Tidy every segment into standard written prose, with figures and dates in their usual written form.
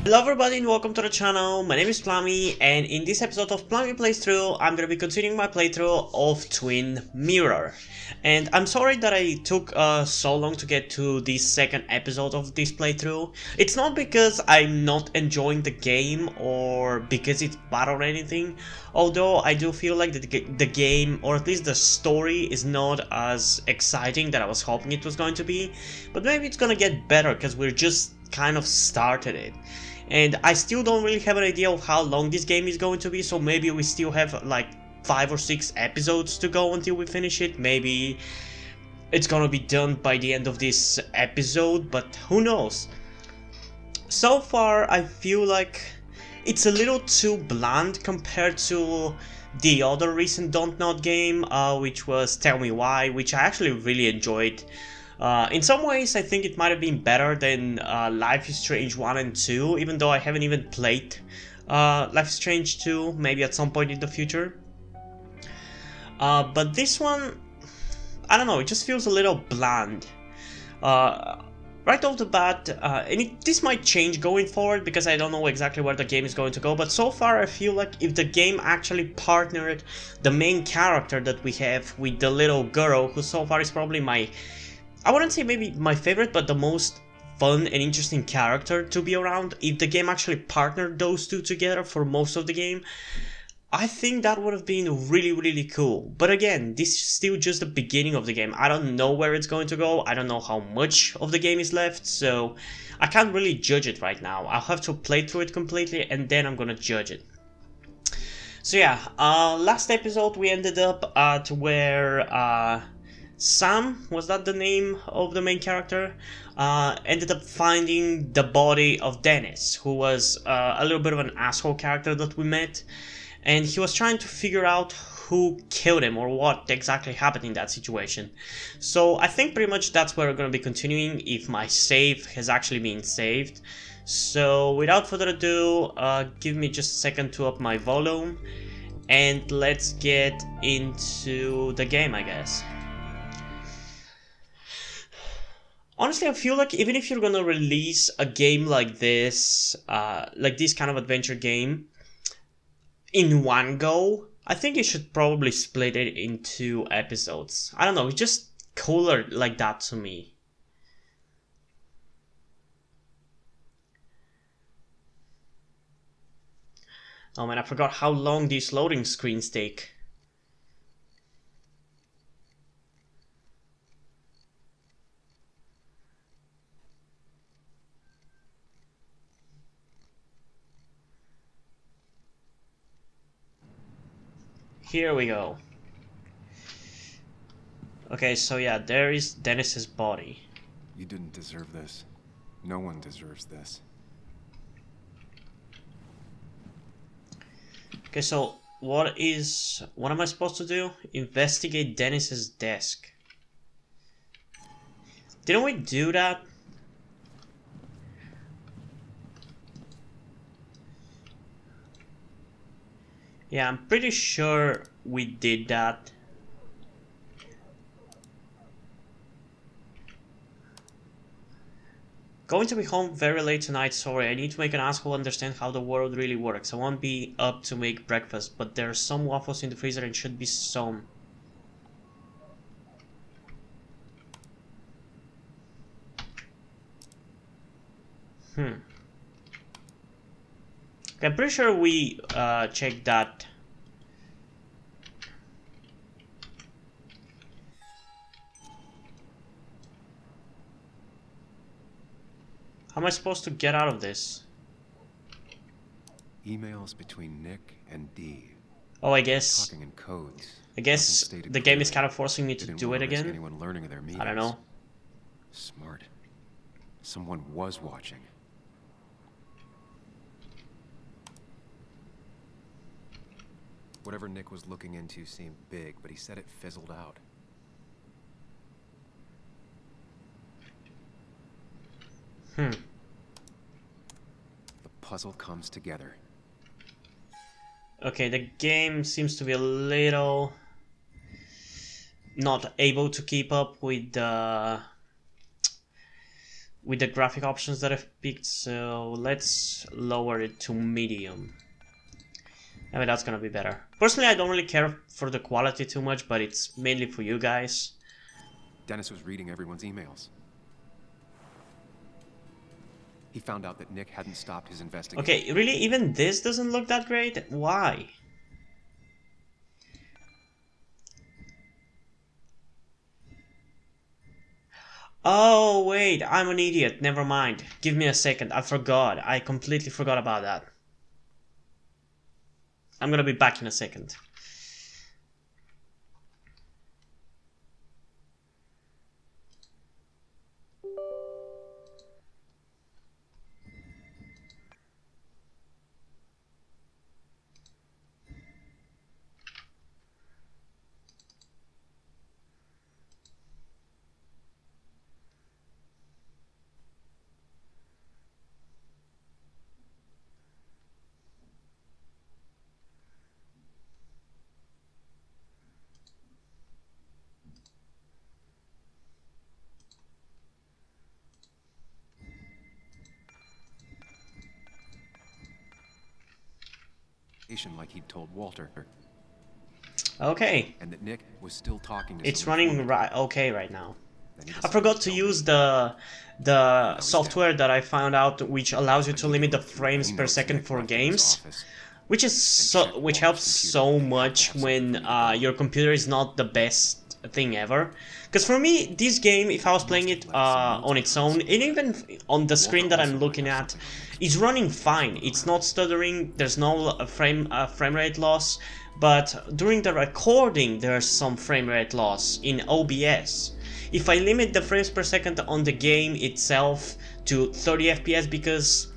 Hello everybody and welcome to the channel. My name is Plami, and in this episode of Plami Plays Through, I'm gonna be continuing my playthrough of Twin Mirror. And I'm sorry that I took so long to get to the second episode of this playthrough. It's not because I'm not enjoying the game or because it's bad or anything, although I do feel like the game, or at least the story, is not as exciting that I was hoping it was going to be. But maybe it's gonna get better because we're just kind of started it. And I still don't really have an idea of how long this game is going to be, so maybe we still have like 5 or 6 episodes to go until we finish it. Maybe it's gonna be done by the end of this episode, but who knows. So far I feel like it's a little too bland compared to the other recent Don't Nod game, which was Tell Me Why, which I actually really enjoyed. In some ways, I think it might have been better than Life is Strange 1 and 2, even though I haven't even played Life is Strange 2, maybe at some point in the future. But this one, I don't know, it just feels a little bland. Right off the bat, and this might change going forward because I don't know exactly where the game is going to go, but so far I feel like if the game actually partnered the main character that we have with the little girl, who so far is probably I wouldn't say maybe my favorite, but the most fun and interesting character to be around. If the game actually partnered those two together for most of the game, I think that would have been really cool. But again, this is still just the beginning of the game. I don't know where it's going to go. I don't know how much of the game is left, so I can't really judge it right now. I'll have to play through it completely and then I'm gonna judge it. So yeah, last episode we ended up at where Sam, was that the name of the main character, ended up finding the body of Dennis, who was a little bit of an asshole character that we met, and he was trying to figure out who killed him or what exactly happened in that situation. So I think pretty much that's where we're going to be continuing if my save has actually been saved. So without further ado, give me just a second to up my volume, and let's get into the game, I guess. Honestly, I feel like even if you're gonna release a game like this kind of adventure game, in one go, I think you should probably split it into episodes. I don't know, it's just cooler like that to me. Oh man, I forgot how long these loading screens take. Here we go. Okay, so yeah, there is Dennis's body. You didn't deserve this. No one deserves this. Okay, so what am I supposed to do? Investigate Dennis's desk. Didn't we do that? Yeah, I'm pretty sure we did that. Going to be home very late tonight, sorry. I need to make an asshole understand how the world really works. I won't be up to make breakfast, but there's some waffles in the freezer and should be some. Okay, I'm pretty sure we checked that. How am I supposed to get out of this? Emails between Nick and Dee. Oh, I guess. Talking in codes. I guess the game is kind of forcing me to do it again. Anyone learning of their meetings. I don't know. Smart. Someone was watching. Whatever Nick was looking into seemed big, but he said it fizzled out. The puzzle comes together. Okay, the game seems to be a little not able to keep up with with the graphic options that I've picked, so let's lower it to medium. I mean, that's gonna be better. Personally, I don't really care for the quality too much, but it's mainly for you guys. Dennis was reading everyone's emails. He found out that Nick hadn't stopped his investigation. Okay, really? Even this doesn't look that great? Why? Oh, wait, I'm an idiot. Never mind. Give me a second. I forgot. I completely forgot about that. I'm gonna be back in a second. Like he'd told Walter. Okay. And that Nick was still talking to It's running okay right now. I forgot to use the software that I found out, which allows you to limit the frames per second for games, which helps so much when your computer is not the best thing ever. Because for me, this game, if I was playing it on its own, and even on the screen that I'm looking at, it's running fine. It's not stuttering. There's no frame rate loss. But during the recording, there's some frame rate loss in OBS. If I limit the frames per second on the game itself to 30 FPS, because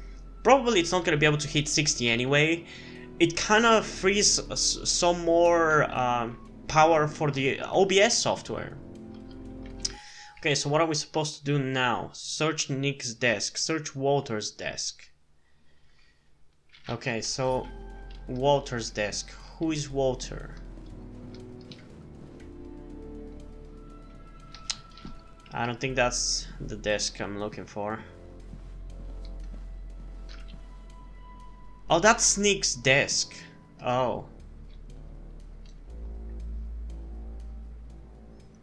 probably it's not going to be able to hit 60 anyway, it kind of frees some more power for the OBS software. Okay, so what are we supposed to do now? Search Nick's desk, search Walter's desk. Okay, so Walter's desk. Who is Walter? I don't think that's the desk I'm looking for. Oh, that's Nick's desk. Oh.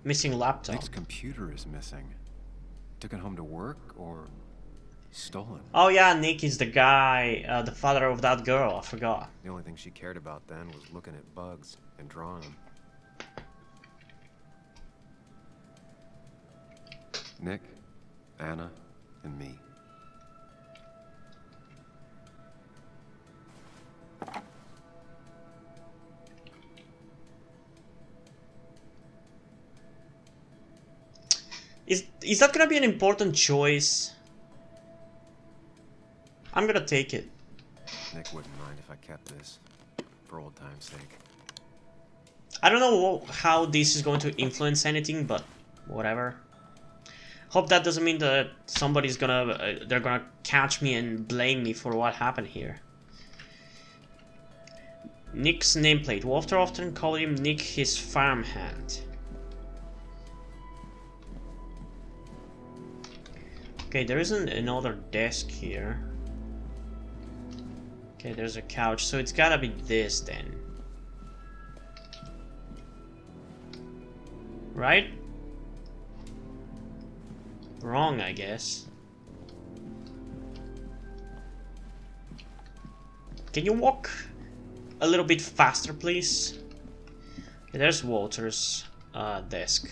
Missing laptop. Nick's computer is missing. Took it home to work or stolen? Oh yeah, Nick is the guy, the father of that girl. I forgot. The only thing she cared about then was looking at bugs and drawing them. Nick, Anna, and me. Is that gonna be an important choice? I'm gonna take it. Nick wouldn't mind if I kept this, for old time's sake. I don't know how this is going to influence anything, but whatever. Hope that doesn't mean that somebody's gonna they're gonna catch me and blame me for what happened here. Nick's nameplate. Walter often called him Nick his farmhand. Okay, there isn't another desk here. Okay, there's a couch, so it's gotta be this then. Right? Wrong, I guess. Can you walk a little bit faster, please? Okay, there's Walter's desk.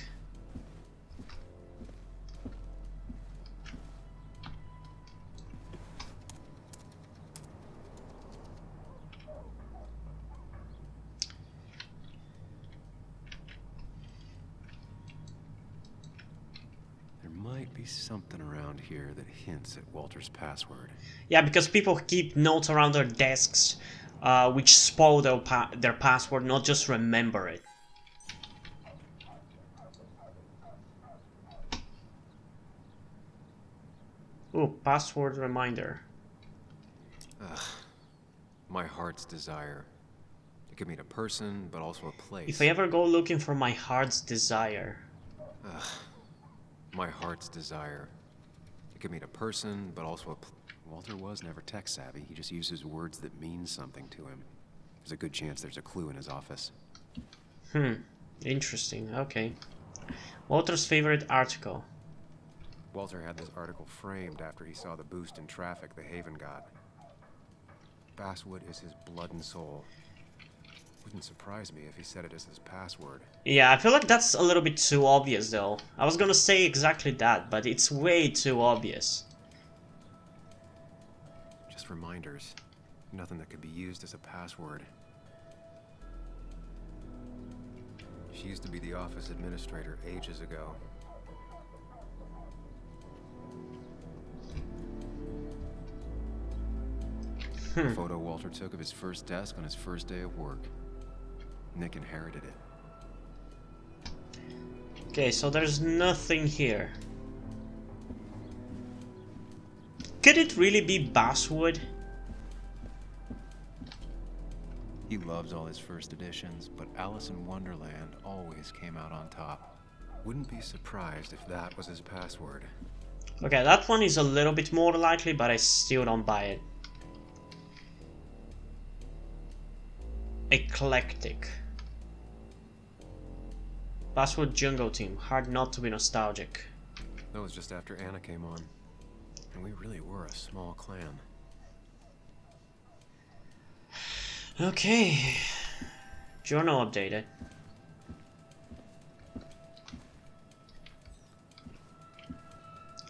Something around here that hints at Walter's password. Yeah, because people keep notes around their desks, which spoil their password, not just remember it. Ooh, password reminder. Ugh. My heart's desire. It could mean a person, but also a place. If I ever go looking for my heart's desire. Ugh. My heart's desire. It could mean a person, but also Walter was never tech savvy. He just uses words that mean something to him. There's a good chance there's a clue in his office. Interesting. Okay. Walter's favorite article. Walter had this article framed after he saw the boost in traffic the Haven got. Basswood is his blood and soul. Wouldn't surprise me if he said it as his password. Yeah, I feel like that's a little bit too obvious though. I was gonna say exactly that, but it's way too obvious. Just reminders. Nothing that could be used as a password. She used to be the office administrator ages ago. The photo Walter took of his first desk on his first day of work. Nick inherited it. Okay, so there's nothing here. Could it really be basswood? He loves all his first editions, but Alice in Wonderland always came out on top. Wouldn't be surprised if that was his password. Okay, that one is a little bit more likely, but I still don't buy it. Eclectic. Basswood Jungle Team. Hard not to be nostalgic. That was just after Anna came on. And we really were a small clan. Okay. Journal updated.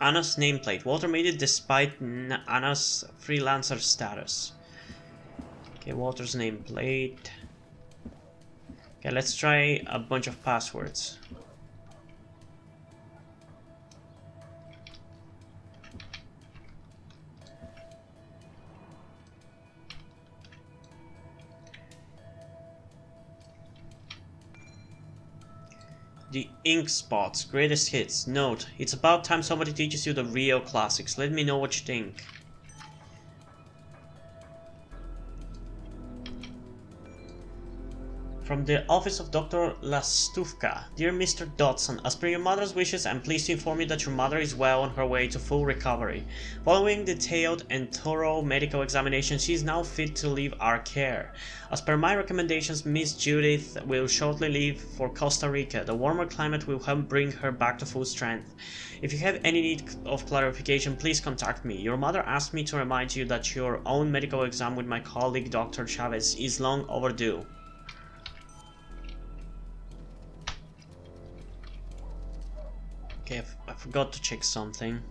Anna's nameplate. Walter made it despite Anna's freelancer status. Okay, Walter's nameplate. Okay, let's try a bunch of passwords. The Ink Spots, greatest hits. Note, it's about time somebody teaches you the real classics. Let me know what you think. From the office of Dr. Lastufka. Dear Mr. Dodson, as per your mother's wishes, I am pleased to inform you that your mother is well on her way to full recovery. Following detailed and thorough medical examination, she is now fit to leave our care. As per my recommendations, Miss Judith will shortly leave for Costa Rica. The warmer climate will help bring her back to full strength. If you have any need of clarification, please contact me. Your mother asked me to remind you that your own medical exam with my colleague Dr. Chavez is long overdue. Okay, I forgot to check something.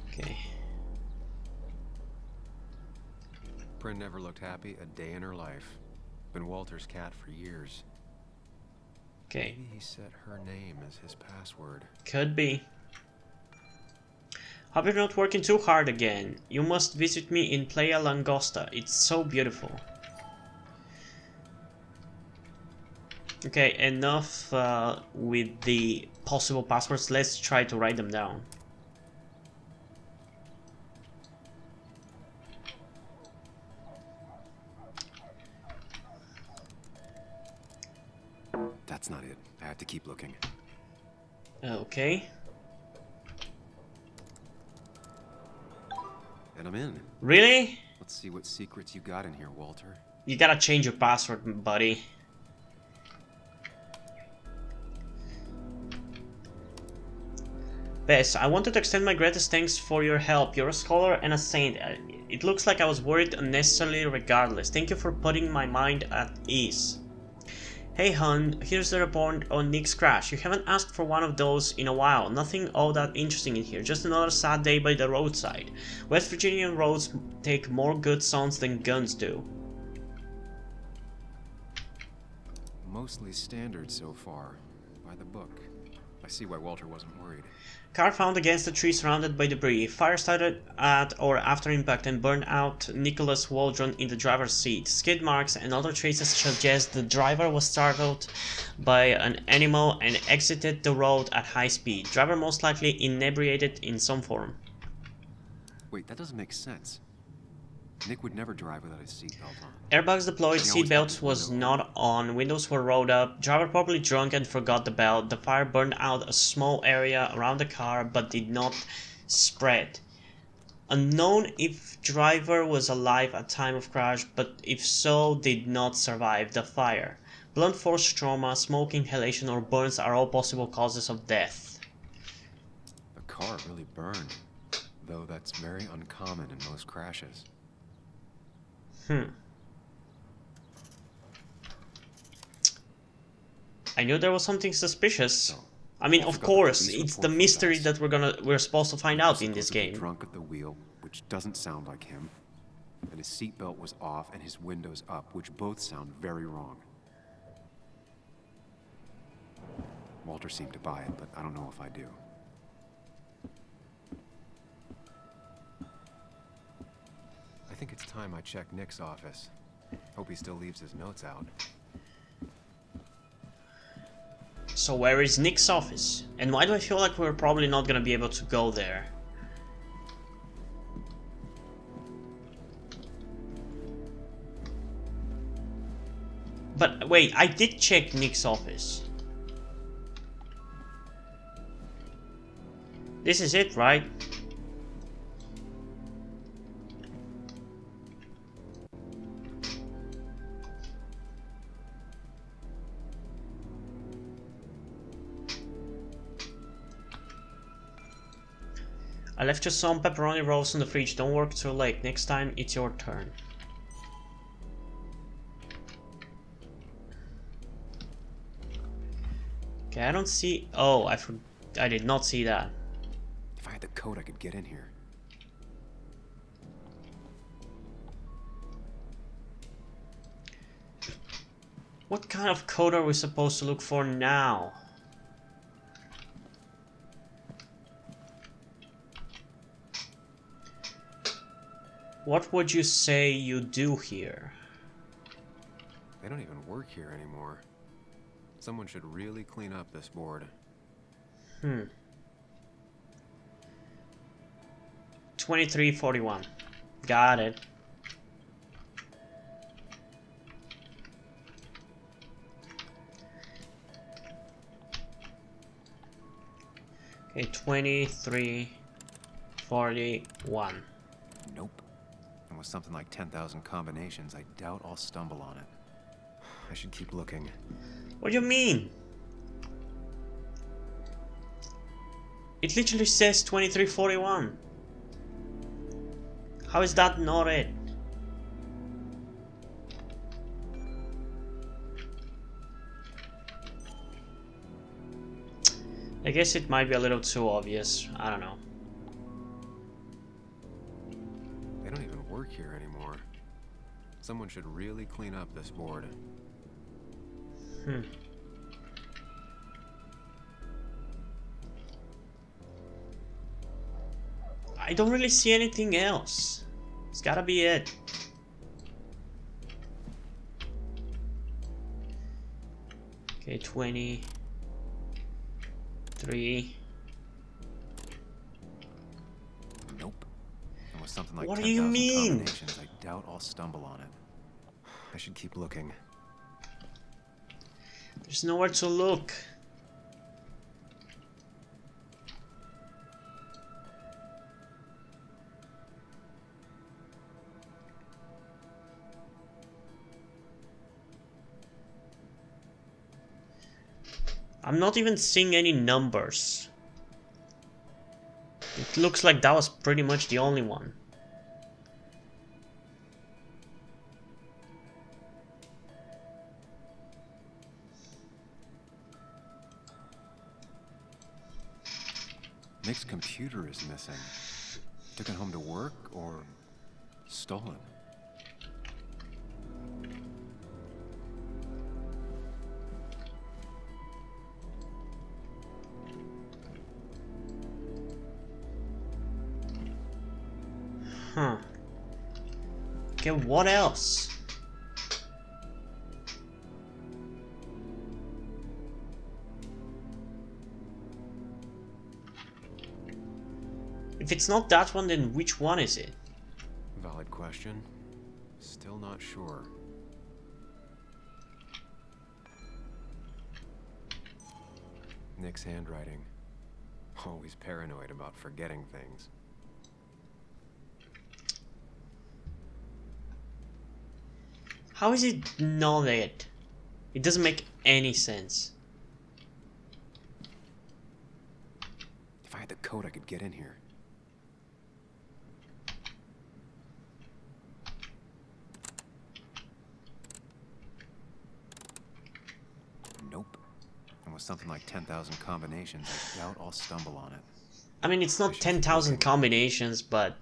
Okay. Bryn never looked happy a day in her life. Been Walter's cat for years. Okay. Maybe he set her name as his password. Could be. Hope you're not working too hard again. You must visit me in Playa Langosta. It's so beautiful. Okay, enough with the possible passwords. Let's try to write them down. That's not it. I have to keep looking. Okay. And I'm in. Really? Let's see what secrets you got in here, Walter. You gotta change your password, buddy. Bess, I wanted to extend my greatest thanks for your help. You're a scholar and a saint. It looks like I was worried unnecessarily regardless. Thank you for putting my mind at ease. Hey hun, here's the report on Nick's crash. You haven't asked for one of those in a while. Nothing all that interesting in here. Just another sad day by the roadside. West Virginian roads take more good songs than guns do. Mostly standard so far. By the book. I see why Walter wasn't worried. Car found against a tree surrounded by debris. Fire started at or after impact and burned out Nicholas Waldron in the driver's seat. Skid marks and other traces suggest the driver was startled by an animal and exited the road at high speed. Driver most likely inebriated in some form. Wait, that doesn't make sense. Nick would never drive without his seatbelt on. Airbags deployed, He always seatbelt kept his was window not on, windows were rolled up, driver probably drunk and forgot the belt. The fire burned out a small area around the car but did not spread. Unknown if driver was alive at time of crash, but if so, did not survive the fire. Blunt force trauma, smoke inhalation or burns are all possible causes of death. The car really burned, though that's very uncommon in most crashes. I knew there was something suspicious. So, I mean, Walter of got the course, police it's report the from mystery Bass. that we're supposed to find He was out in this supposedly game. drunk at the wheel, which doesn't sound like him, and his seatbelt was off and his windows up, which both sound very wrong. Walter seemed to buy it, but I don't know if I do. I think it's time I check Nick's office. Hope he still leaves his notes out. So where is Nick's office? And why do I feel like we're probably not gonna be able to go there? But wait, I did check Nick's office. This is it, right? I left you some pepperoni rolls in the fridge. Don't work too late. Next time, it's your turn. Okay, I don't see... Oh, I did not see that. If I had the code, I could get in here. What kind of code are we supposed to look for now? What would you say you do here? They don't even work here anymore. Someone should really clean up this board. 2341. Got it. Okay, 2341. Nope. And with something like 10,000 combinations, I doubt I'll stumble on it. I should keep looking. What do you mean? It literally says 2341. How is that not it? I guess it might be a little too obvious. I don't know. They don't even work here anymore. Someone should really clean up this board. I don't really see anything else. It's gotta be it. Okay, 23. Nope. And with something like What do 10,000 you mean? combinations, I doubt I'll stumble on it. I should keep looking. There's nowhere to look. I'm not even seeing any numbers. It looks like that was pretty much the only one. Nick's computer is missing. Took it home to work or stolen? Huh. Okay, what else? If it's not that one, then which one is it? Valid question. question. Still not sure. Nick's handwriting. Always paranoid about forgetting things. How is it not it? It doesn't make any sense. If I had the code, I could get in here. Nope. And with something like 10,000 combinations, I doubt I'll stumble on it. I mean, it's not 10,000 combinations, but...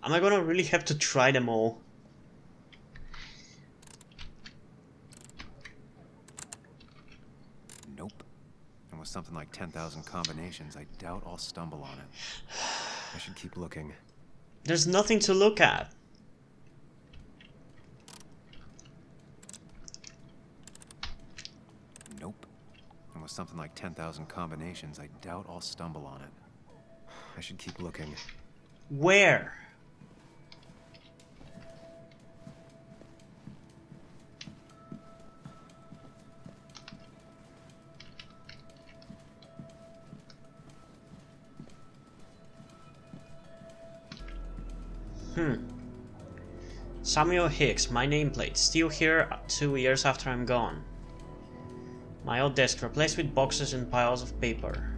Am I gonna really have to try them all? Nope. And with something like 10,000 combinations, I doubt I'll stumble on it. I should keep looking. There's nothing to look at. Nope. And with something like 10,000 combinations, I doubt I'll stumble on it. I should keep looking. Where? Samuel Hicks, my nameplate, still here 2 years after I'm gone. My old desk replaced with boxes and piles of paper.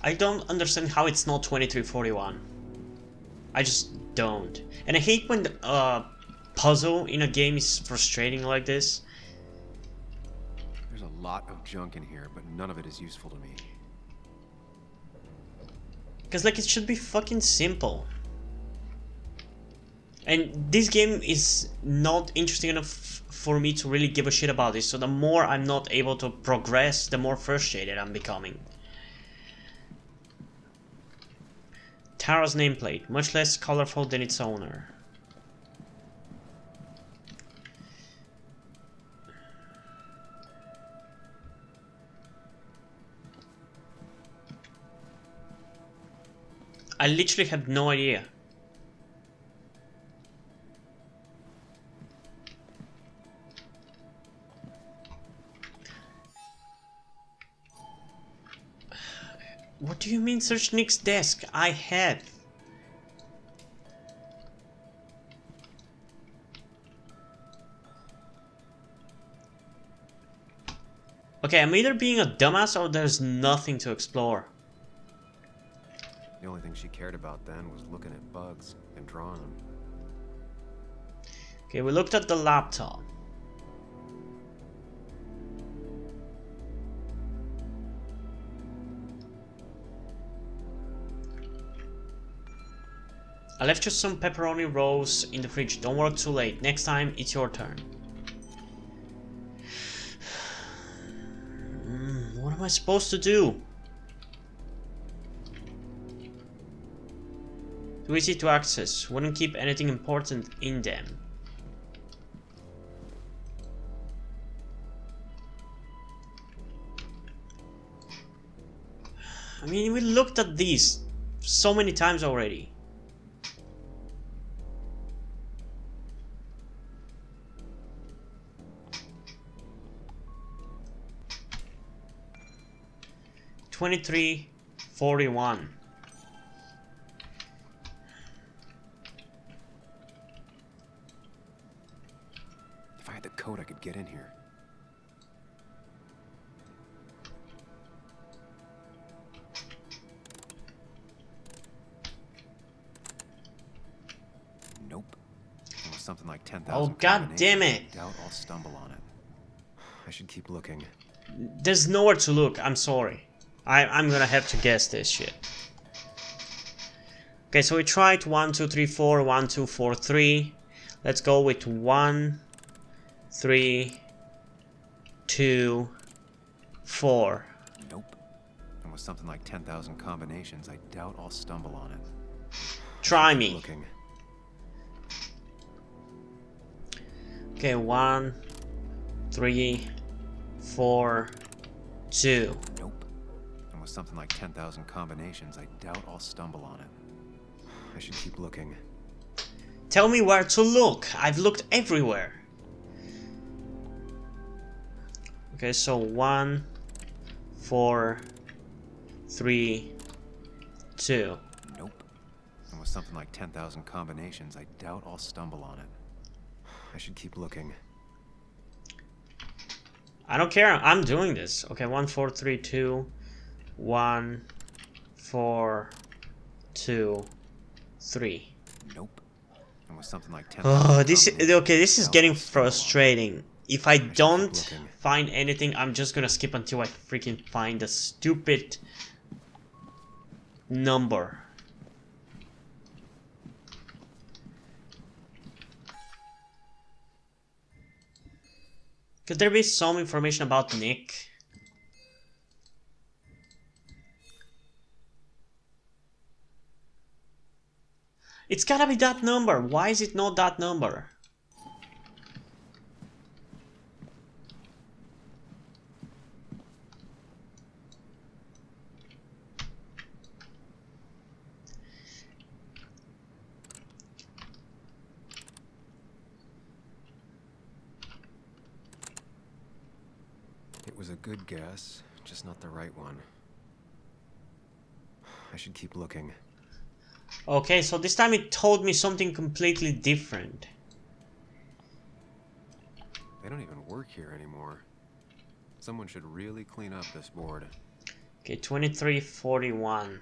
I don't understand how it's not 2341. I just don't. And I hate when the puzzle in a game is frustrating like this. There's a lot of junk in here, but none of it is useful to me. Because like it should be fucking simple. And this game is not interesting enough for me to really give a shit about this. So the more I'm not able to progress, the more frustrated I'm becoming. Tara's nameplate, much less colorful than its owner. I literally have no idea. What do you mean search Nick's desk? I have. Okay, I'm either being a dumbass or there's nothing to explore. The only thing she cared about then was looking at bugs and drawing them. Okay, we looked at the laptop. I left you some pepperoni rolls in the fridge. Don't work too late. Next time, it's your turn. What am I supposed to do? Too easy to access. Wouldn't keep anything important in them. I mean, we looked at these so many times already. $23.41. If I had the code, I could get in here. Nope. It was something like 10,000. Oh, god damn it. I doubt I'll stumble on it. I should keep looking. There's nowhere to look. I'm sorry. I'm gonna have to guess this shit. Okay, so we tried 1, 2, 3, 4, 1, 2, 4, 3. Let's go with 1, 3, 2, 4. Nope. and with something like 10,000 combinations, I doubt I'll stumble on it. Try Keep me. looking. Okay, 1, 3, 4, 2. Nope. And with something like 10,000 combinations, I doubt I'll stumble on it. I should keep looking. Tell me where to look. I've looked everywhere. Okay, so 1, 4, 3, 2. Nope. And with something like 10,000 combinations, I doubt I'll stumble on it. I should keep looking. I don't care. I'm doing this. Okay, 1, 4, 3, 2. 1, 4, 2, 3. Nope. And with something like 10,000 Oh, this combinations, okay. This is I doubt getting I'll stumble on it. frustrating. If I should keep don't looking. find anything, I'm just gonna skip until I freaking find the stupid number. Could there be some information about Nick? It's gotta be that number. Why is it not that number? It was a good guess, just not the right one. I should keep looking. Okay, so this time it told me something completely different. They don't even work here anymore. Someone should really clean up this board. Okay, 2341.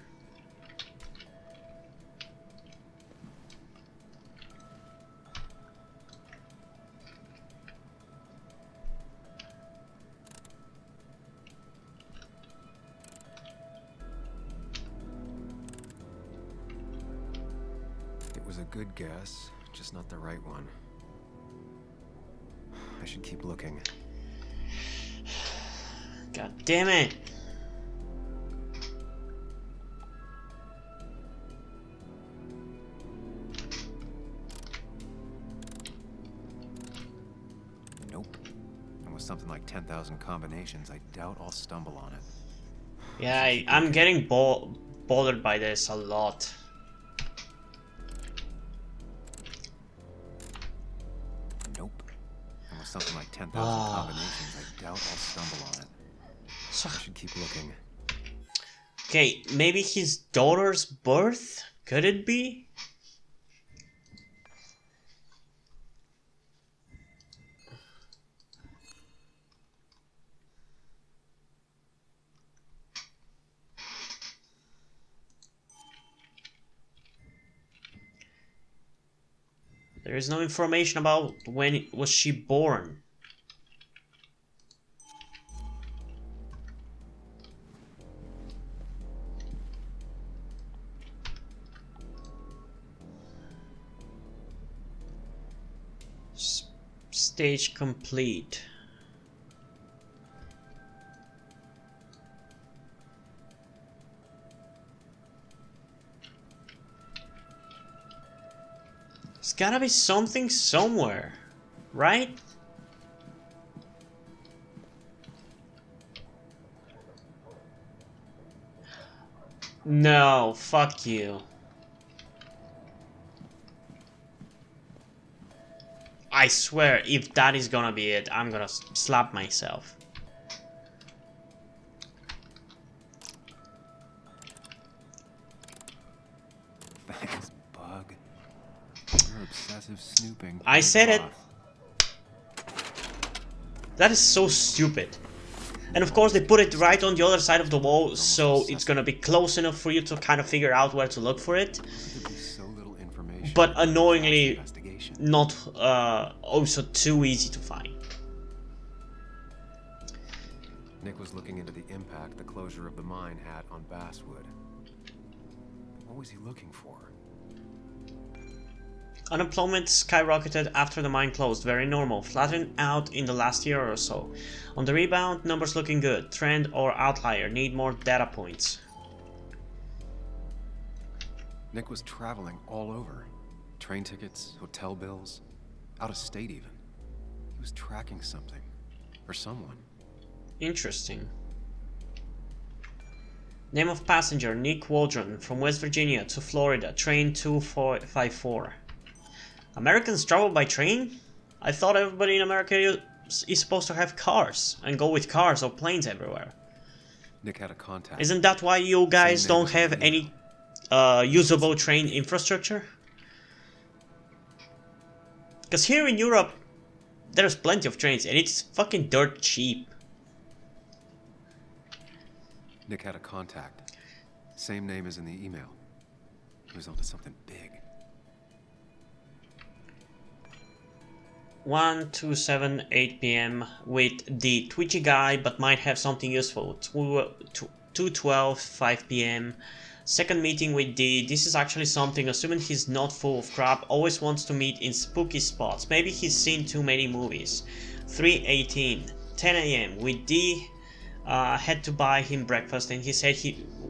It was a good guess, just not the right one. I should keep looking. God damn it. Nope. And with something like 10,000 combinations, I doubt I'll stumble on it. Yeah, I'm getting bothered by this a lot. Nope. And with something like 10,000 combinations, I doubt I'll stumble on it. So, I should keep looking. okay, maybe his daughter's birth? Could it be? There is no information about when was she born. Stage complete. There's gotta be something somewhere, right? No, fuck you. I swear, if that is gonna be it, I'm gonna slap myself. Thanks, Bug. Your obsessive snooping. I pays said it. off. That is so stupid. And of course they put it right on the other side of the wall, so it's gonna be close enough for you to kind of figure out where to look for it. There'd be so little information But about annoyingly Bob's investigation. not also too easy to find. Nick was looking into the impact the closure of the mine had on Basswood. What was he looking for? Unemployment skyrocketed after the mine closed, very normal, flattened out in the last year or so. On the rebound, numbers looking good. Trend or outlier, need more data points. Nick was traveling all over. Train tickets, hotel bills, out of state even. He was tracking something, or someone. Interesting. Name of passenger, Nick Waldron, from West Virginia to Florida, train 254. Americans travel by train? I thought everybody in America is supposed to have cars and go with cars or planes everywhere. Nick had a contact. Isn't that why you guys don't have any usable train infrastructure? Because here in Europe, there's plenty of trains and it's fucking dirt cheap. Nick had a contact. Same name as in the email. He was onto something big. 1:27:8 p.m. with the twitchy guy, but might have something useful. 2:12:5 p.m. Second meeting with D. This is actually something, assuming he's not full of crap, always wants to meet in spooky spots. Maybe he's seen too many movies. 3:18. 10 a.m. with D. Had to buy him breakfast and he said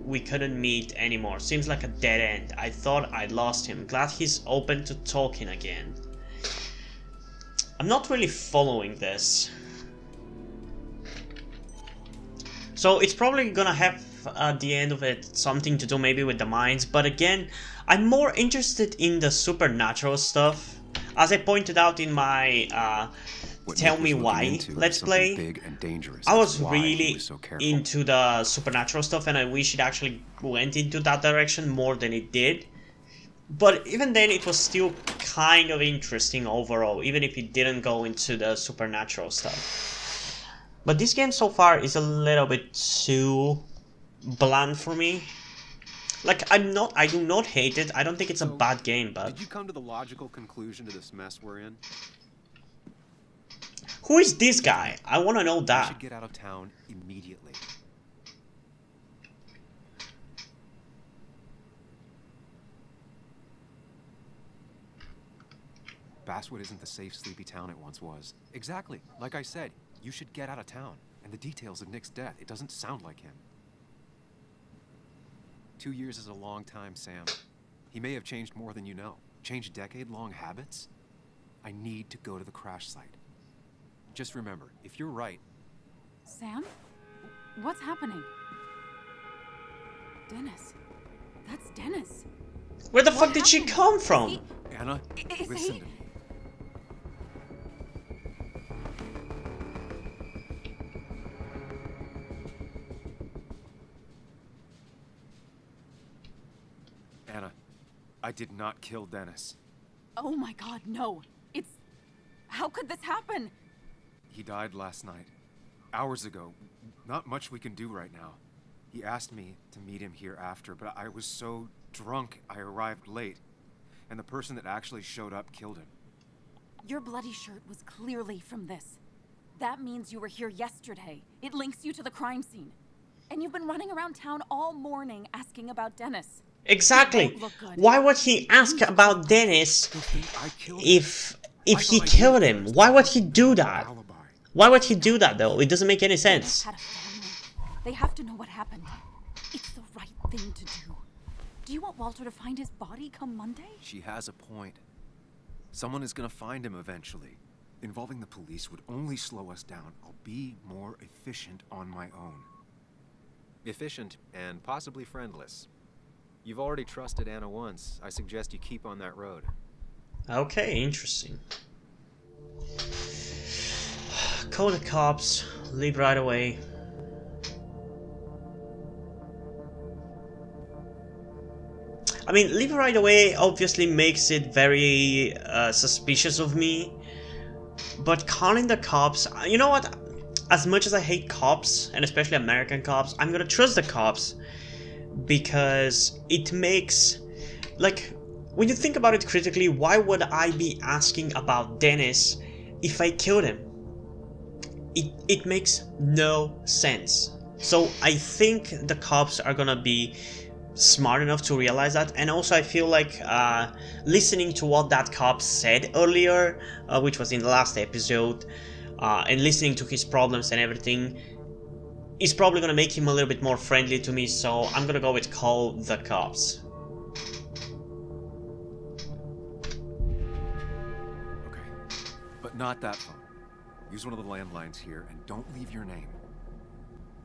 we couldn't meet anymore. Seems like a dead end. I thought I'd lost him. Glad he's open to talking again. I'm not really following this. So it's probably gonna have at the end of it something to do maybe with the mines, but again, I'm more interested in the supernatural stuff. As I pointed out in my Tell Me Why Let's Play, big and dangerous. I was really into the supernatural stuff and I wish it actually went into that direction more than it did. But even then it was still kind of interesting overall, even if it didn't go into the supernatural stuff. But this game so far is a little bit too bland for me. Like, I do not hate it. I don't think it's a bad game, but... Did you come to the logical conclusion to this mess we're in? Who is this guy? I want to know that. We should get out of town immediately. Basswood isn't the safe, sleepy town it once was. Exactly. Like I said, you should get out of town. And the details of Nick's death, it doesn't sound like him. 2 years is a long time, Sam. He may have changed more than you know. Changed decade-long habits? I need to go to the crash site. Just remember, if you're right... Sam? What's happening? Dennis. That's Dennis. Where the fuck did she come from? Anna, listen to me. Anna, I did not kill Dennis. Oh my God, no. It's... How could this happen? He died last night. Hours ago. Not much we can do right now. He asked me to meet him here after, but I was so drunk I arrived late. And the person that actually showed up killed him. Your bloody shirt was clearly from this. That means you were here yesterday. It links you to the crime scene. And you've been running around town all morning asking about Dennis. Exactly. Why would he ask about Dennis if he killed him? Why would he do that? Why would he do that though? It doesn't make any sense. They have to know what happened. It's the right thing to do. Do you want Walter to find his body come Monday? She has a point. Someone is gonna find him eventually. Involving the police would only slow us down. I'll be more efficient on my own. Efficient and possibly friendless. You've already trusted Anna once. I suggest you keep on that road. Okay, interesting. Call the cops. Leave right away. I mean, leave right away obviously makes it very suspicious of me. But calling the cops, you know what? As much as I hate cops, and especially American cops, I'm gonna trust the cops. Because it makes, like, when you think about it critically, why would I be asking about Dennis if I killed him? It makes no sense. So I think the cops are gonna be smart enough to realize that. And also I feel like listening to what that cop said earlier, which was in the last episode, and listening to his problems and everything, is probably gonna make him a little bit more friendly to me, so I'm gonna go with call the cops. Okay, but not that phone. Use one of the landlines here and don't leave your name.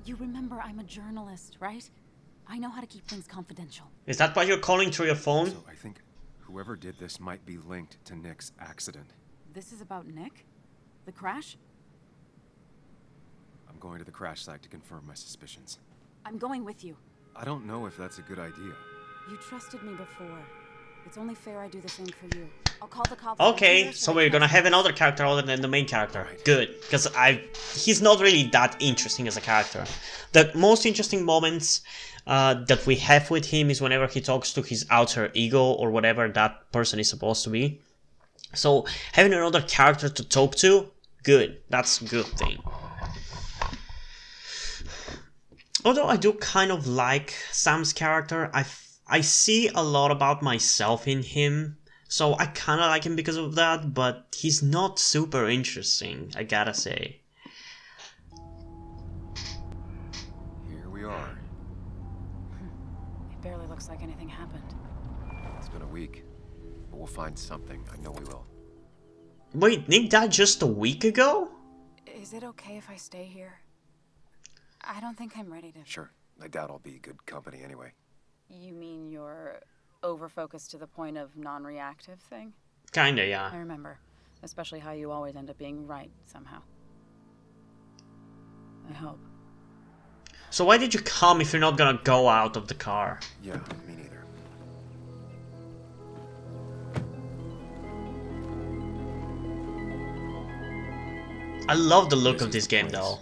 You remember I'm a journalist, right? I know how to keep things confidential. Is that why you're calling through your phone? So I think whoever did this might be linked to Nick's accident. This is about Nick? The crash? I'm going to the crash site to confirm my suspicions. I'm going with you. I don't know if that's a good idea. You trusted me before. It's only fair I do the same for you. I'll call the cops. Okay, so we're gonna have another character other than the main character. Good, because he's not really that interesting as a character. The most interesting moments that we have with him is whenever he talks to his alter ego or whatever that person is supposed to be. So having another character to talk to, good. That's a good thing. Although I do kind of like Sam's character, I see a lot about myself in him, so I kind of like him because of that, but he's not super interesting, I gotta say. Here we are. It barely looks like anything happened. It's been a week, but we'll find something. I know we will. Wait, Nick died just a week ago? Is it okay if I stay here? I don't think I'm ready to... Sure. I doubt I'll be good company anyway. You mean you're over-focused to the point of non-reactive thing? Kinda, yeah. I remember. Especially how you always end up being right, somehow. I hope. So why did you come if you're not gonna go out of the car? Yeah, me neither. I love the look of this game though.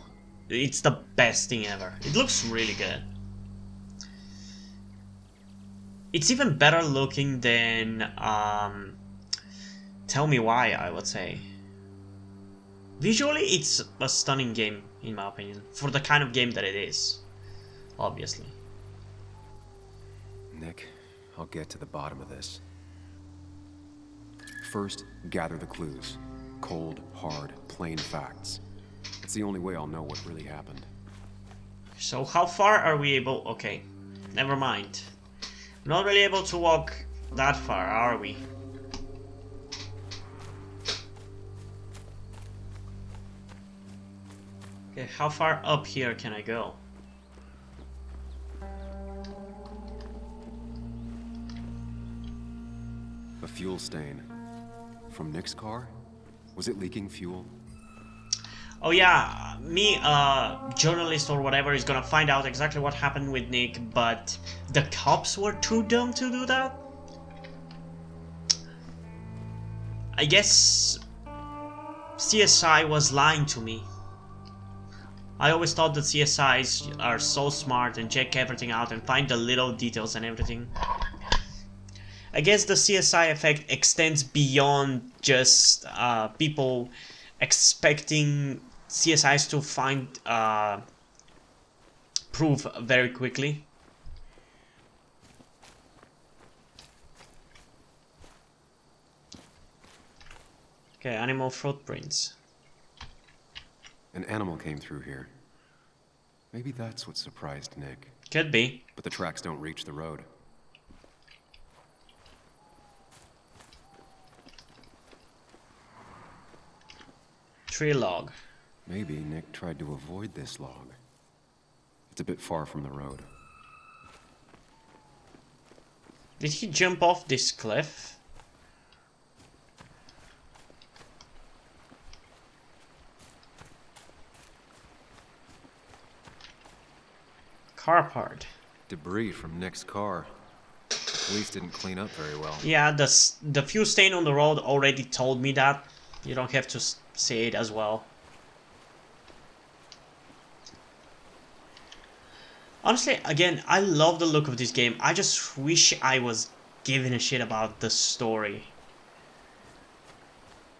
It's the best thing ever. It looks really good. It's even better looking than Tell Me Why, I would say. Visually, it's a stunning game, in my opinion, for the kind of game that it is, obviously. Nick, I'll get to the bottom of this. First, gather the clues. Cold, hard, plain facts. It's the only way I'll know what really happened. So how far are we able... Okay, never mind. Not really able to walk that far, are we? Okay, how far up here can I go? A fuel stain. From Nick's car? Was it leaking fuel? Oh yeah, me, journalist or whatever, is gonna find out exactly what happened with Nick, but the cops were too dumb to do that? I guess CSI was lying to me. I always thought that CSIs are so smart and check everything out and find the little details and everything. I guess the CSI effect extends beyond just people expecting CSIs to find proof very quickly. Okay, animal footprints. An animal came through here. Maybe that's what surprised Nick. Could be. But the tracks don't reach the road. Tree log. Maybe Nick tried to avoid this log. It's a bit far from the road. Did he jump off this cliff? Car part. Debris from Nick's car. The police didn't clean up very well. Yeah, the fuel stain on the road already told me that. You don't have to say it as well. Honestly, again, I love the look of this game. I just wish I was giving a shit about the story.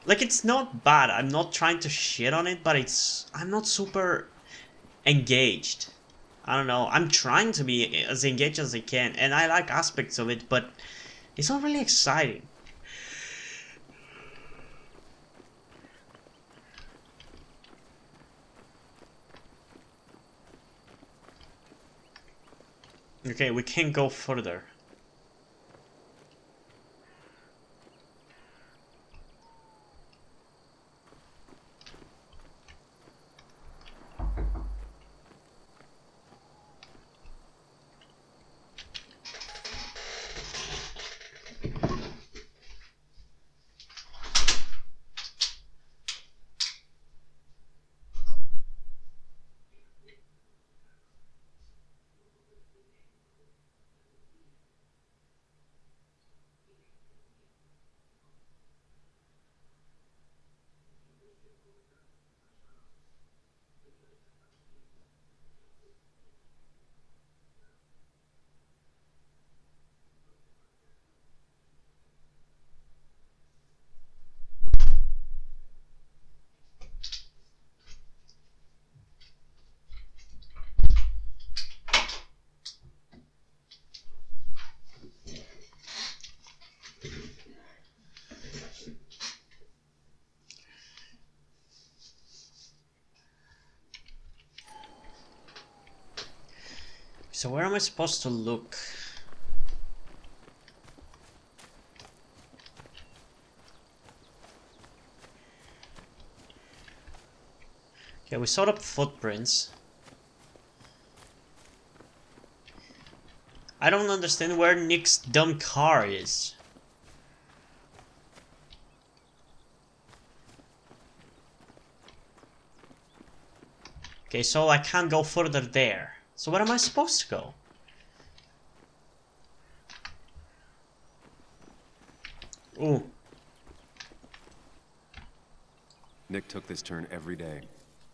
Like, it's not bad. I'm not trying to shit on it, but I'm not super engaged. I don't know. I'm trying to be as engaged as I can, and I like aspects of it, but it's not really exciting. Okay, we can't go further. So where am I supposed to look? Okay, we saw the footprints. I don't understand where Nick's dumb car is. Okay, so I can't go further there. So where am I supposed to go? Ooh. Nick took this turn every day.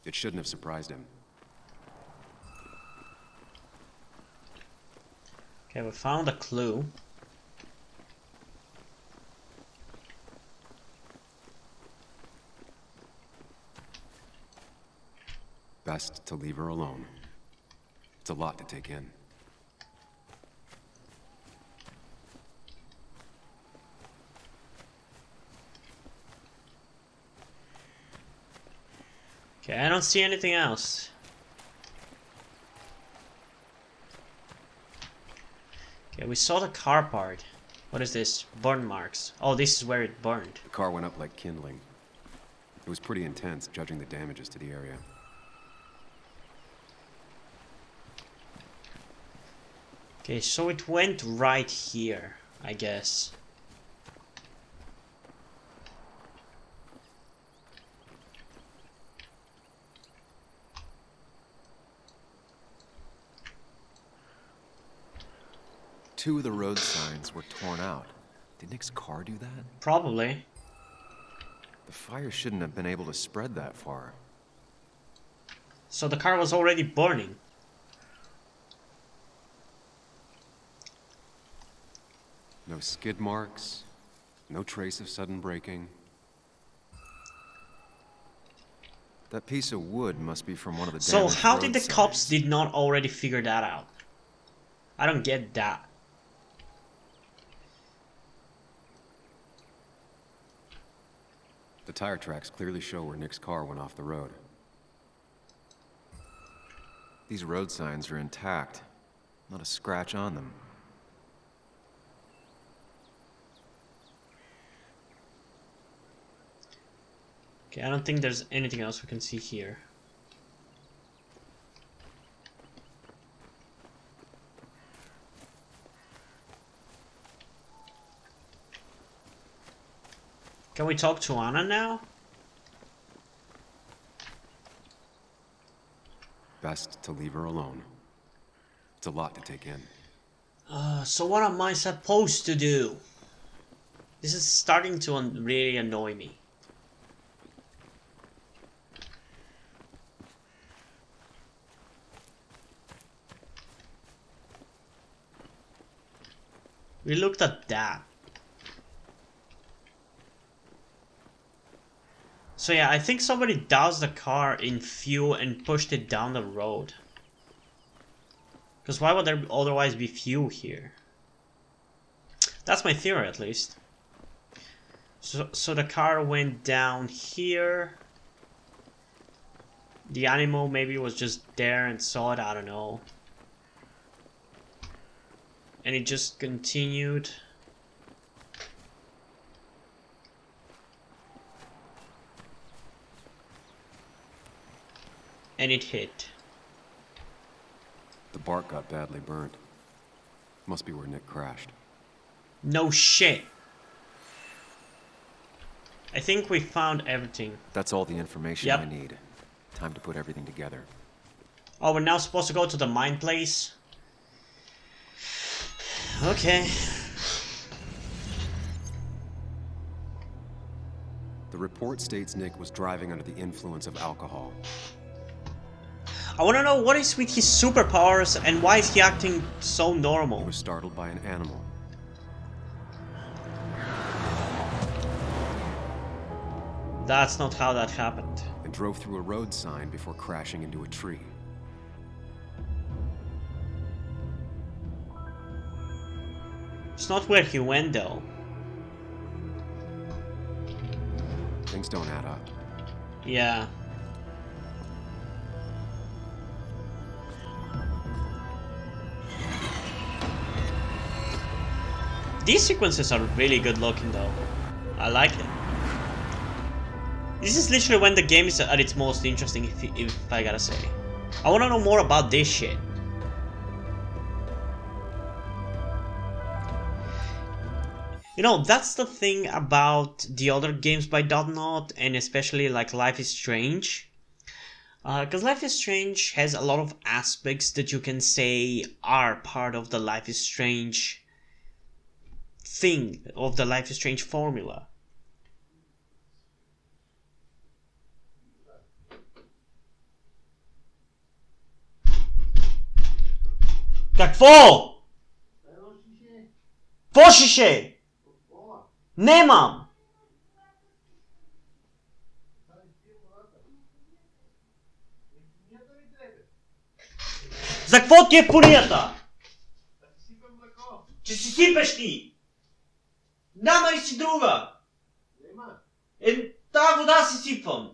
It shouldn't have surprised him. Okay, we found a clue. Best to leave her alone. It's a lot to take in. Okay, I don't see anything else. Okay, we saw the car part. What is this? Burn marks. Oh, this is where it burned. The car went up like kindling. It was pretty intense, judging the damages to the area. Okay, so it went right here, I guess. Two of the road signs were torn out. Did Nick's car do that? Probably. The fire shouldn't have been able to spread that far. So the car was already burning. No skid marks, no trace of sudden braking. That piece of wood must be from one of the So damaged how road did the signs. cops did not already figure that out? I don't get that. The tire tracks clearly show where Nick's car went off the road. These road signs are intact. Not a scratch on them. Okay, I don't think there's anything else we can see here. Can we talk to Anna now? Best to leave her alone. It's a lot to take in. So what am I supposed to do? This is starting to really annoy me. We looked at that. So yeah, I think somebody doused the car in fuel and pushed it down the road. Because why would there otherwise be few here? That's my theory, at least. So the car went down here. The animal maybe was just there and saw it, I don't know. And it just continued. And it hit. The bark got badly burned. Must be where Nick crashed. No shit. I think we found everything. That's all the information Yep. I need. Time to put everything together. Oh, we're now supposed to go to the mine place? Okay. The report states Nick was driving under the influence of alcohol. I wanna know what is with his superpowers and why is he acting so He normal? was startled by an animal. That's not how that happened. And drove through a road sign before crashing into a tree. It's not where he went though. Things don't add up. Yeah. These sequences are really good looking though. I like it. This is literally when the game is at its most interesting, if I gotta say. I wanna know more about this shit. You know, that's the thing about the other games by Dotnod, and especially like Life is Strange. Because Life is Strange has a lot of aspects that you can say are part of the Life is Strange thing, of the Life is Strange formula. Какво? Почеше! Немам! За какво ти е понията? Че си сипеш ти! Няма ли си друга? Тая вода си сипвам.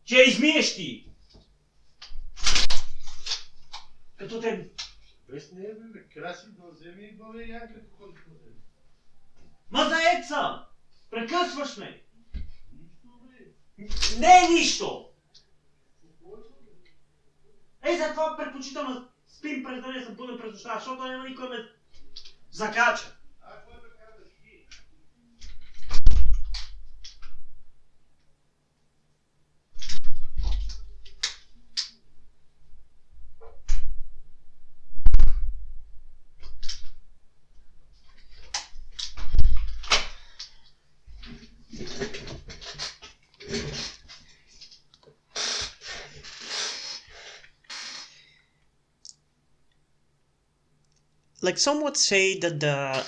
Че я измиеш ти. Като те... Без нея, бе, краси да вземи и бъде някакъв който вземи. Ма заед съм! Прекъсваш ме! Нищо, бе. Не е нищо! Ей, затова предпочитам да спим през деня, съм буден през нощта, защото няма никой ме закача. Ако е да казаш ти. Like, some would say that the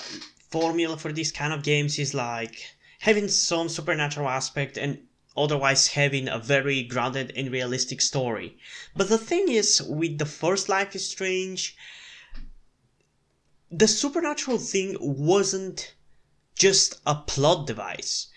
formula for these kind of games is like having some supernatural aspect and otherwise having a very grounded and realistic story. But the thing is, with the first Life is Strange, the supernatural thing wasn't just a plot device.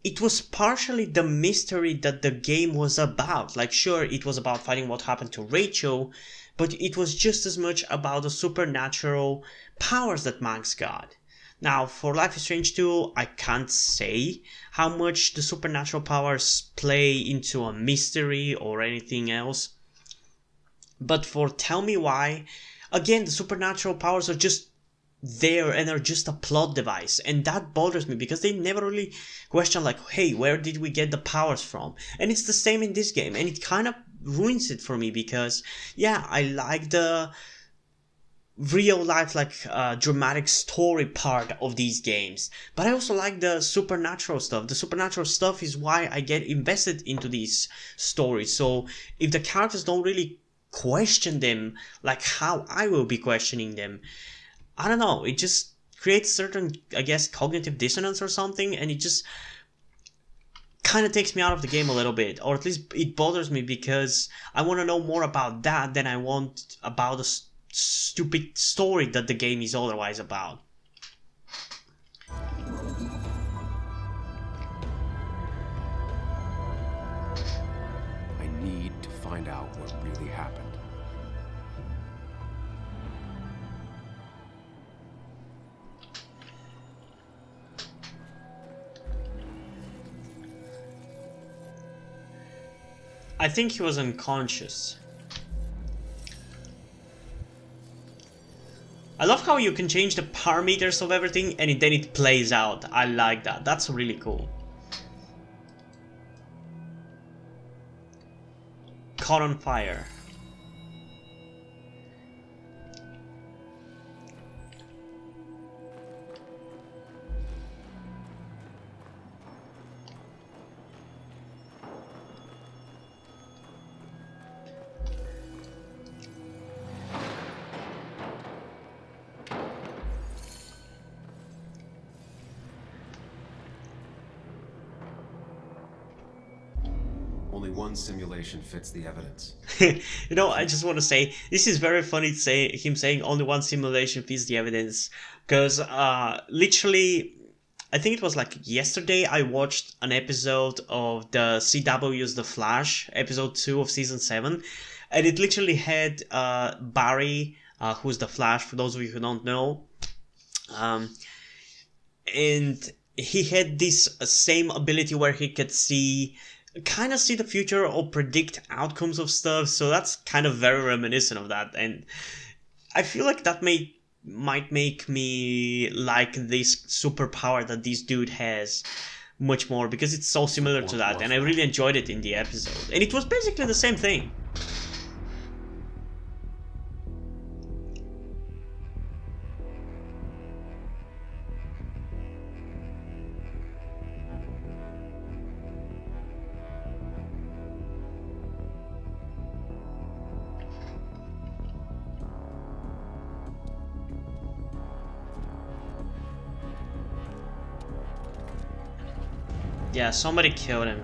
It was partially the mystery that the game was about. Like, sure, it was about finding what happened to Rachel, but it was just as much about the supernatural powers that Max got. Now, for Life is Strange 2, I can't say how much the supernatural powers play into a mystery or anything else. But for Tell Me Why, again, the supernatural powers are just there and are just a plot device, and that bothers me because they never really question like, hey, where did we get the powers from? And it's the same in this game, and it kind of ruins it for me because, yeah, I like the real life, like dramatic story part of these games, but I also like the supernatural stuff. The supernatural stuff is why I get invested into these stories. So if the characters don't really question them like how I will be questioning them, I don't know, it just creates certain, I guess, cognitive dissonance or something, and it just kind of takes me out of the game a little bit, or at least it bothers me because I want to know more about that than I want about the stupid story that the game is otherwise about. I need to find out what really happened. I think he was unconscious. I love how you can change the parameters of everything and then it plays out. I like that. That's really cool. Caught on fire. Only one simulation fits the evidence. You know, I just want to say this is very funny to say him saying only one simulation fits the evidence, because literally, I think it was like yesterday I watched an episode of the CW's The Flash, episode 2 of season 7, and it literally had Barry, who's the Flash for those of you who don't know, and he had this same ability where he could kind of see the future or predict outcomes of stuff. So that's kind of very reminiscent of that, and I feel like that might make me like this superpower that this dude has much more, because it's so similar to that, and I really enjoyed it in the episode, and it was basically the same thing. Yeah, somebody killed him.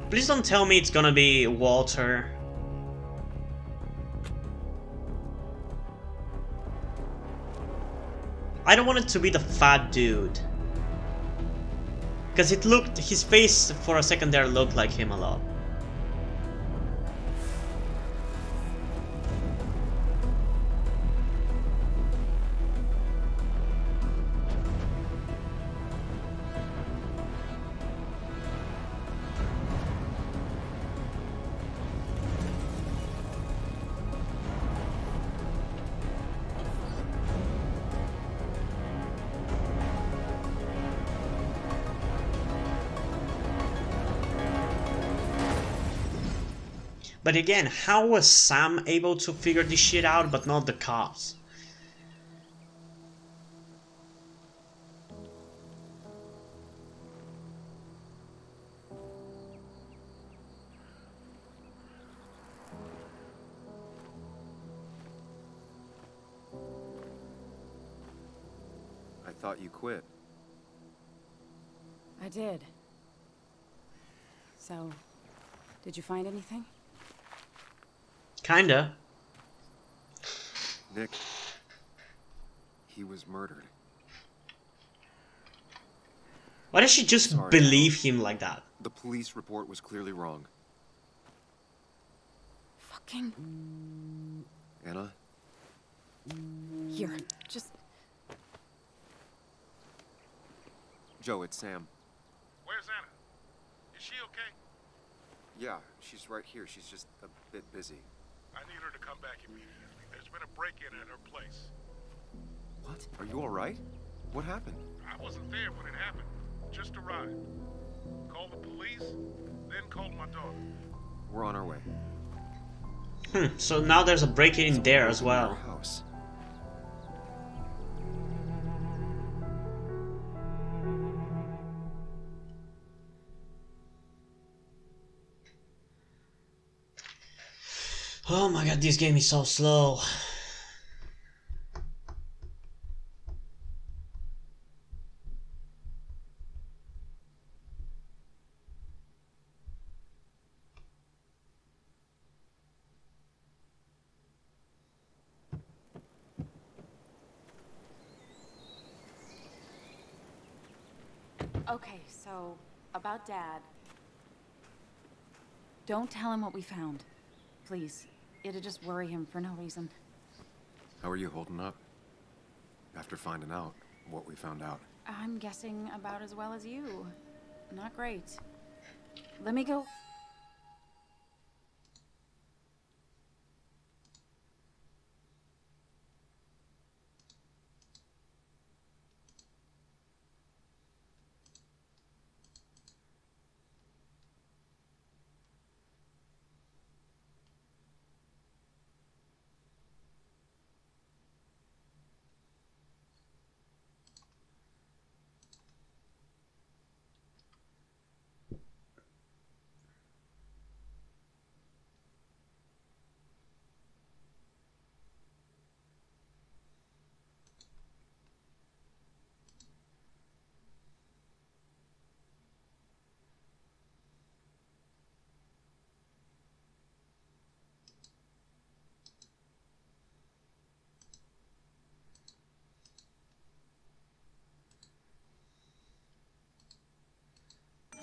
Please don't tell me it's gonna be Walter. I don't want it to be the fat dude. Because his face for a second there looked like him a lot. But again, how was Sam able to figure this shit out but not the cops? I thought you quit. I did. So, did you find anything? Kinda. Nick, he was murdered. Why does she just Sorry, believe him like that? The police report was clearly wrong. Fucking... Anna? Here, just... Joe, it's Sam. Where's Anna? Is she okay? Yeah, she's right here. She's just a bit busy. I need her to come back immediately. There's been a break-in at her place. What? Are you all right? What happened? I wasn't there when it happened. Just arrived. Called the police, then called my daughter. We're on our way. So now there's a break-in there as Our well. house. Oh my god, this game is so slow. Okay, so about Dad. Don't tell him what we found. Please. It'd just worry him for no reason. How are you holding up? After finding out what we found out. I'm guessing about as well as you. Not great. Let me go.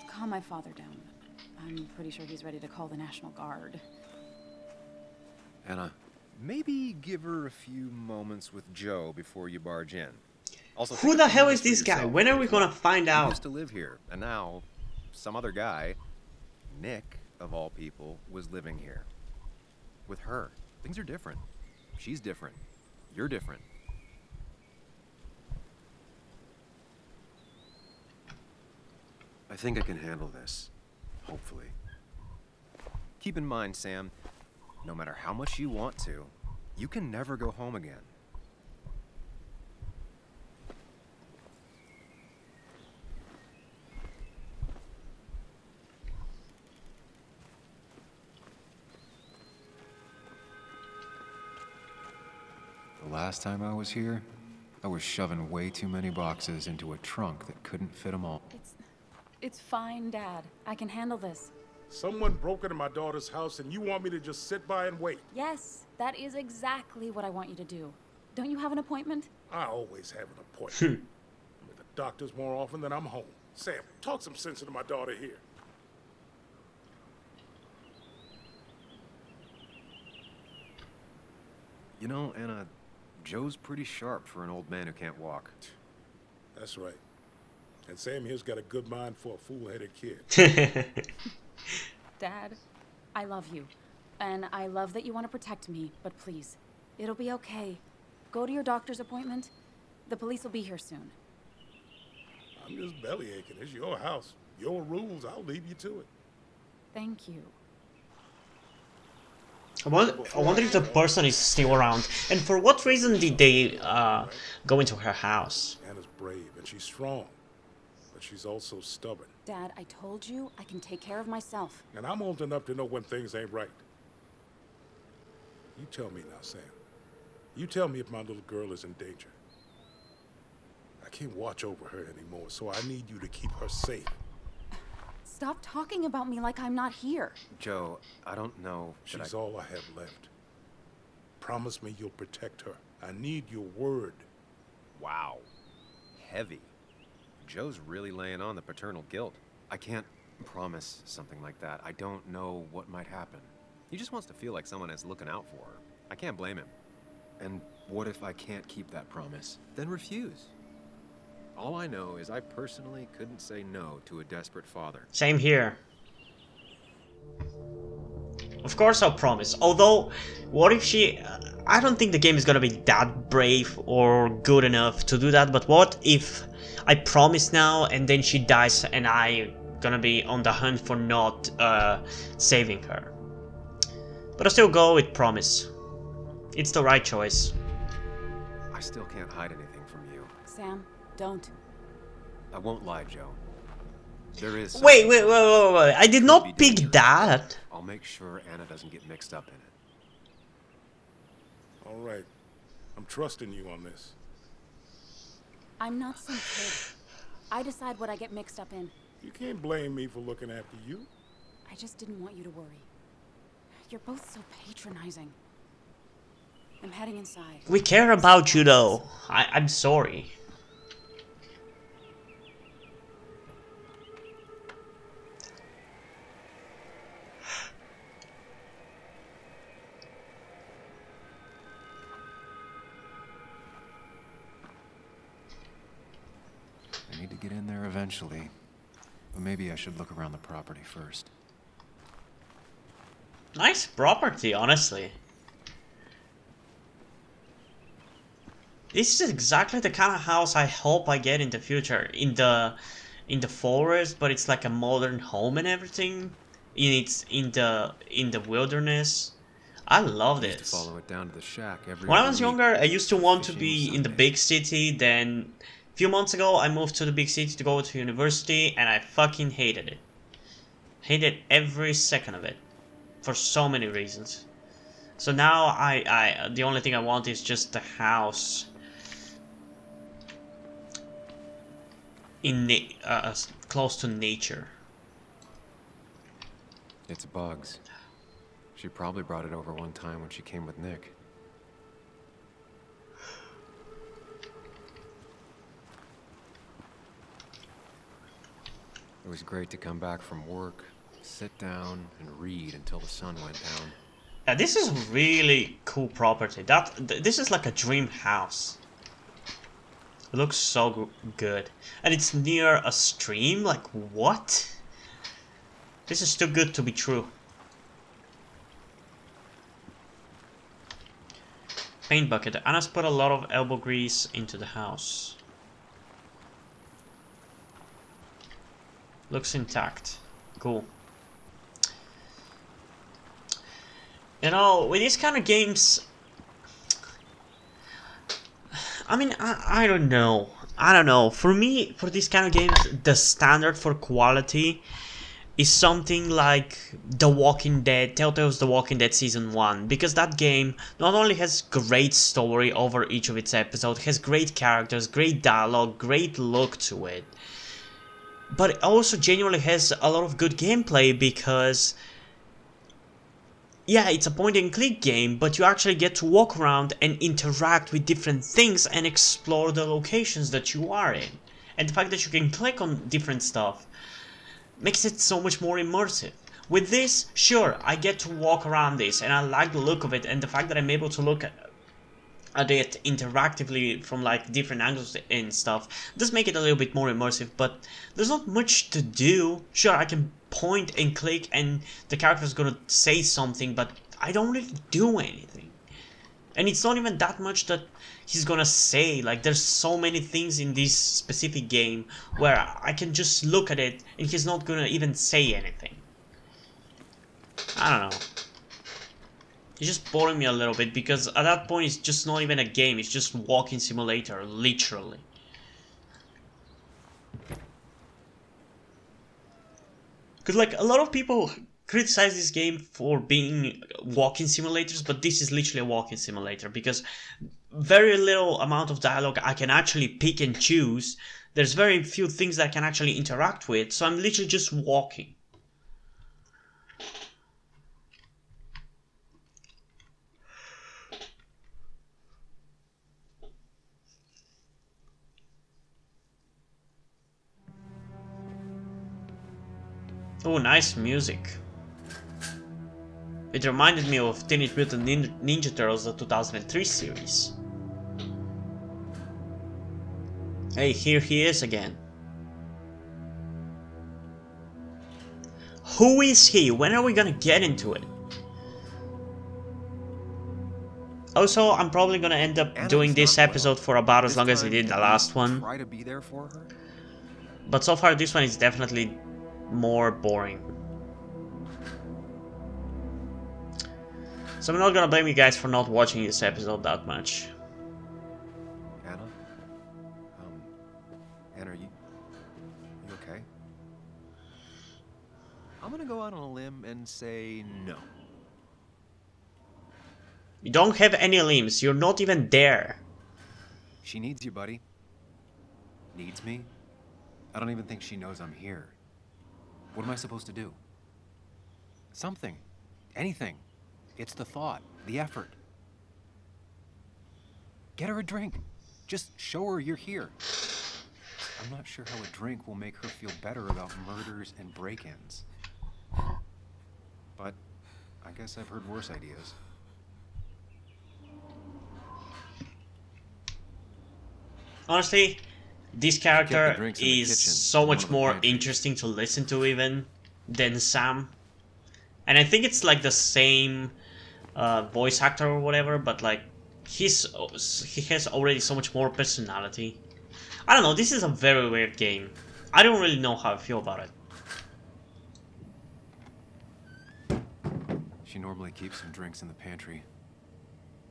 Calm my father down. I'm pretty sure he's ready to call the National Guard. Anna, maybe give her a few moments with Joe before you barge in. Also, Who the hell is this guy? When are we gonna find He out? used to live here, and now some other guy, Nick of all people, was living here. With her. Things are different. She's different. You're different. I think I can handle this. Hopefully. Keep in mind, Sam, no matter how much you want to, you can never go home again. The last time I was here, I was shoving way too many boxes into a trunk that couldn't fit them all. It's fine, Dad. I can handle this. Someone broke into my daughter's house and you want me to just sit by and wait? Yes, that is exactly what I want you to do. Don't you have an appointment? I always have an appointment. I'm at the doctor's more often than I'm home. Sam, talk some sense into my daughter here. You know, Anna, Joe's pretty sharp for an old man who can't walk. That's right. And Sam here's got a good mind for a fool-headed kid. Dad, I love you. And I love that you want to protect me, but please, it'll be okay. Go to your doctor's appointment. The police will be here soon. I'm just belly aching. It's your house. Your rules. I'll leave you to it. Thank you. I wonder if the person is still around. And for what reason did they go into her house? Anna's brave and she's strong. But she's also stubborn. Dad, I told you I can take care of myself. And I'm old enough to know when things ain't right. You tell me now, Sam. You tell me if my little girl is in danger. I can't watch over her anymore, so I need you to keep her safe. Stop talking about me like I'm not here. Joe, I don't know. She's all I have left. Promise me you'll protect her. I need your word. Wow. Heavy. Joe's really laying on the paternal guilt. I can't promise something like that. I don't know what might happen. He just wants to feel like someone is looking out for her. I can't blame him. And what if I can't keep that promise? Then refuse. All I know is I personally couldn't say no to a desperate father. Same here. Of course I'll promise. Although, what if she... I don't think the game is gonna be that brave or good enough to do that, but what if I promise now and then she dies and I'm gonna be on the hunt for not saving her? But I still go with promise. It's the right choice. I still can't hide anything from you. Sam, don't. I won't lie, Joe. There is... Wait, I did not pick that. I'll make sure Anna doesn't get mixed up in it. All right. I'm trusting you on this. I'm not some kid. I decide what I get mixed up in. You can't blame me for looking after you. I just didn't want you to worry. You're both so patronizing. I'm heading inside. We care about you though. I'm sorry. eventually. But maybe I should look around the property first. Nice property, honestly. This is exactly the kind of house I hope I get in the future. In the forest, but it's like a modern home and everything. In the wilderness. I love I used to this. follow it down to the shack every When I other was week younger, I used to for want to fishing be in the Sunday. big city. Then, a few months ago, I moved to the big city to go to university, and I fucking hated it. Hated every second of it, for so many reasons. So now, the only thing I want is just a house in close to nature. It's Bugs. She probably brought it over one time when she came with Nick. It was great to come back from work, sit down, and read until the sun went down. Yeah, this is a really cool property. This is like a dream house. It looks so good. And it's near a stream? Like, what? This is too good to be true. Paint bucket. Anna's put a lot of elbow grease into the house. Looks intact. Cool. You know, with these kind of games, I mean, I don't know. I don't know. For me, for these kind of games, the standard for quality is something like The Walking Dead, Telltale's The Walking Dead Season 1, because that game not only has great story over each of its episodes, has great characters, great dialogue, great look to it, but it also genuinely has a lot of good gameplay because, yeah, it's a point-and-click game, but you actually get to walk around and interact with different things and explore the locations that you are in. And the fact that you can click on different stuff makes it so much more immersive. With this, sure, I get to walk around this, and I like the look of it, and the fact that I'm able to look at it interactively from like different angles and stuff does make it a little bit more immersive, but there's not much to do. Sure, I can point and click and the character's gonna say something, but I don't really do anything. And it's not even that much that he's gonna say. Like, there's so many things in this specific game where I can just look at it and he's not gonna even say anything. I don't know. It's just boring me a little bit because at that point it's just not even a game, it's just walking simulator, literally. Because like a lot of people criticize this game for being walking simulators, but this is literally a walking simulator because very little amount of dialogue I can actually pick and choose. There's very few things that I can actually interact with, so I'm literally just walking. Oh, nice music. It reminded me of Teenage Mutant Ninja Turtles, the 2003 series. Hey, here he is again. Who is he? When are we gonna get into it? Also, I'm probably gonna end up Anna doing is this not well. episode for about as This long as I time, did the at last least one. Try to be there for her. But so far, this one is definitely more boring. So I'm not gonna blame you guys for not watching this episode that much. Anna? Anna, are you okay? I'm gonna go out on a limb and say no. You don't have any limbs, you're not even there. She needs you, buddy. Needs me? I don't even think she knows I'm here. What am I supposed to do? Something. Anything. It's the thought, the effort. Get her a drink. Just show her you're here. I'm not sure how a drink will make her feel better about murders and break-ins. But I guess I've heard worse ideas. Honestly, this kept the character drinks in the is kitchen, so in one much of the more pantries. interesting to listen to even than Sam. And I think it's like the same voice actor or whatever, but like he has already so much more personality. I don't know, this is a very weird game. I don't really know how I feel about it. She normally keeps some drinks in the pantry.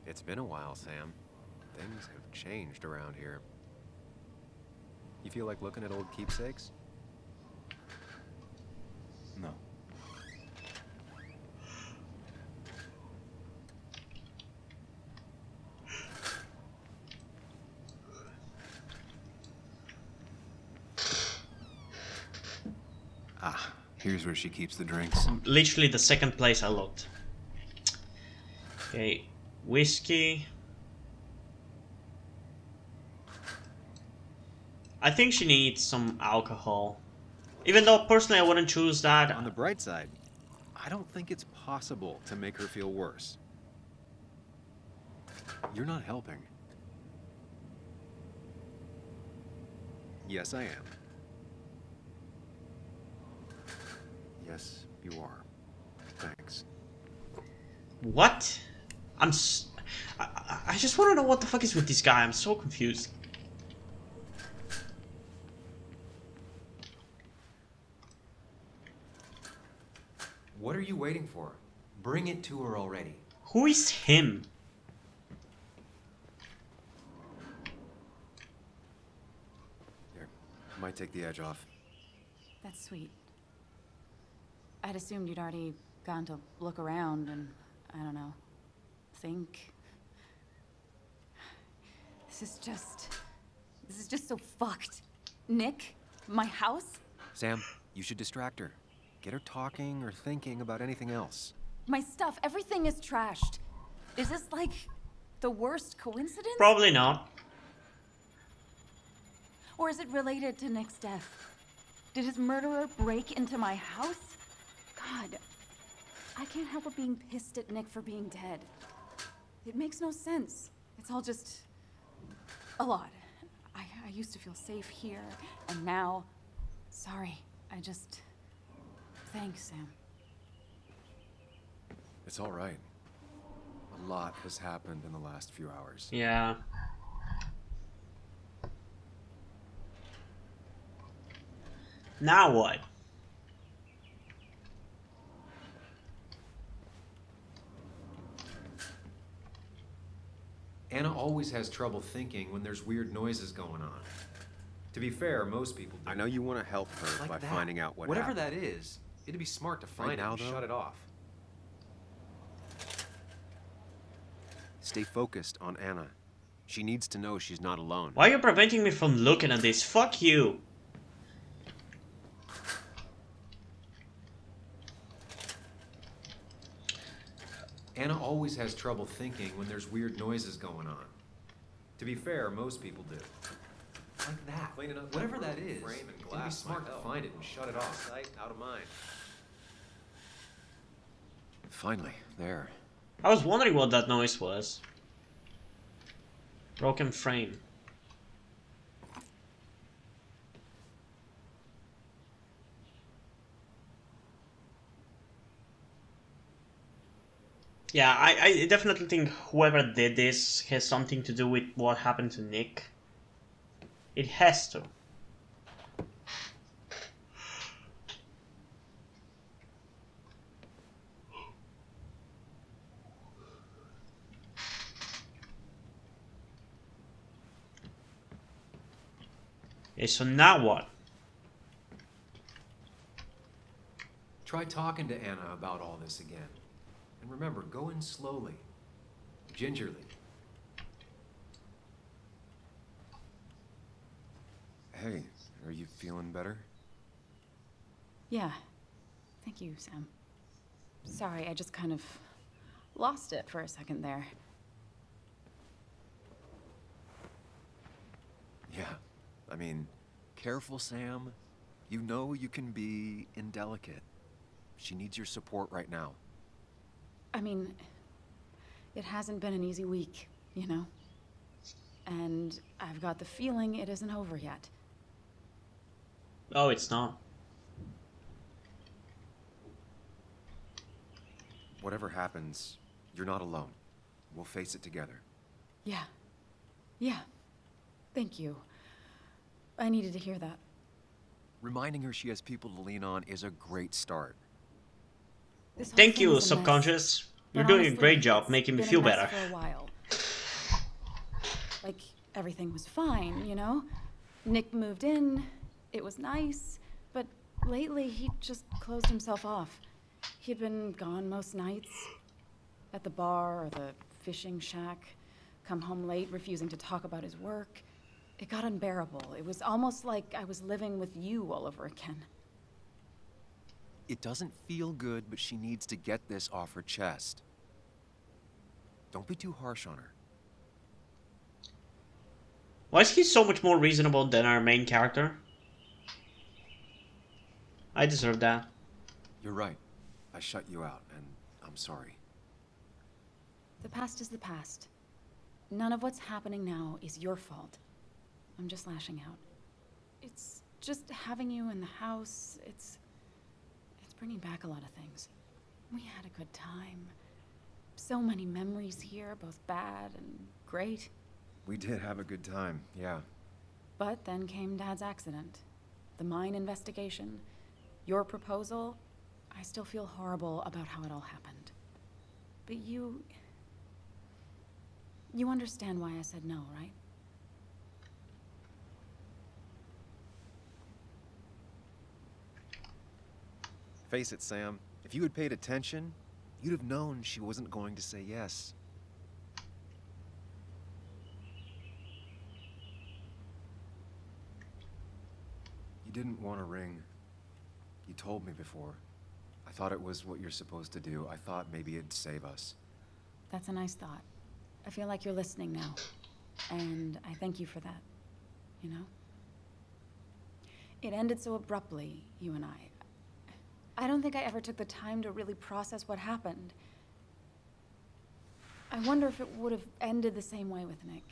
It's been a while, Sam. Things have changed around here. You feel like looking at old keepsakes? No. Ah, here's where she keeps the drinks. Literally the second place I looked. Okay, whiskey. I think she needs some alcohol. Even though personally I wouldn't choose that. On the bright side, I don't think it's possible to make her feel worse. You're not helping. Yes, I am. Yes, you are. Thanks. What? I just want to know what the fuck is with this guy. I'm so confused. What are you waiting for? Bring it to her already. Who is him? Here, might take the edge off. That's sweet. I'd assumed you'd already gone to look around and, I don't know, think. This is just so fucked. Nick, my house, Sam, you should distract her. Get her talking or thinking about anything else. my stuff, everything is trashed. Is this like the worst coincidence? Probably not. Or is it related to Nick's death? Did his murderer break into my house? God, I can't help but being pissed at Nick for being dead. It makes no sense. It's all just a lot. I used to feel safe here, and now, sorry, thanks, Sam. It's all right. A lot has happened in the last few hours. Yeah. Now what? Anna always has trouble thinking when there's weird noises going on. To be fair, most people do. I know you want to help her Like by that. finding out what Whatever happened. that is, it'd be smart to find Right it now, and though? shut it off. Stay focused on Anna. She needs to know she's not alone. Why are you preventing me from looking at this? Fuck you. Anna always has trouble thinking when there's weird noises going on. To be fair, most people do. Like that. Cleaning up Whatever that that broken is, frame and it'd be glass smart to might help. find it and shut it off. Sight, out of mind. Finally, there. I was wondering what that noise was. Broken frame. Yeah, I definitely think whoever did this has something to do with what happened to Nick. It has to. Okay, so now what? Try talking to Anna about all this again. And remember, go in slowly. Gingerly. Hey, are you feeling better? Yeah. Thank you, Sam. Sorry, I just kind of lost it for a second there. Yeah. I mean, careful, Sam. You know you can be indelicate. She needs your support right now. I mean, it hasn't been an easy week, you know? And I've got the feeling it isn't over yet. Oh, it's not. Whatever happens, you're not alone. We'll face it together. Yeah. Yeah. Thank you. I needed to hear that. Reminding her she has people to lean on is a great start. This whole Thank thing you, is a mess, subconscious. You're but doing a honestly, great job it's making me been a feel mess better. for a while. Like, everything was fine, you know? Nick moved in, it was nice, but lately he just closed himself off. He'd been gone most nights, at the bar or the fishing shack, come home late, refusing to talk about his work. It got unbearable. It was almost like I was living with you all over again. It doesn't feel good, but she needs to get this off her chest. Don't be too harsh on her. Why is he so much more reasonable than our main character? I deserve that. You're right. I shut you out, and I'm sorry. The past is the past. None of what's happening now is your fault. I'm just lashing out. It's just having you in the house, it's bringing back a lot of things. We had a good time. So many memories here, both bad and great. We did have a good time, yeah. But then came Dad's accident. The mine investigation. Your proposal. I still feel horrible about how it all happened. But you understand why I said no, right? Face it, Sam. If you had paid attention, you'd have known she wasn't going to say yes. You didn't want a ring. You told me before. I thought it was what you're supposed to do. I thought maybe it'd save us. That's a nice thought. I feel like you're listening now. And I thank you for that. You know? It ended so abruptly, you and I. I don't think I ever took the time to really process what happened. I wonder if it would have ended the same way with Nick.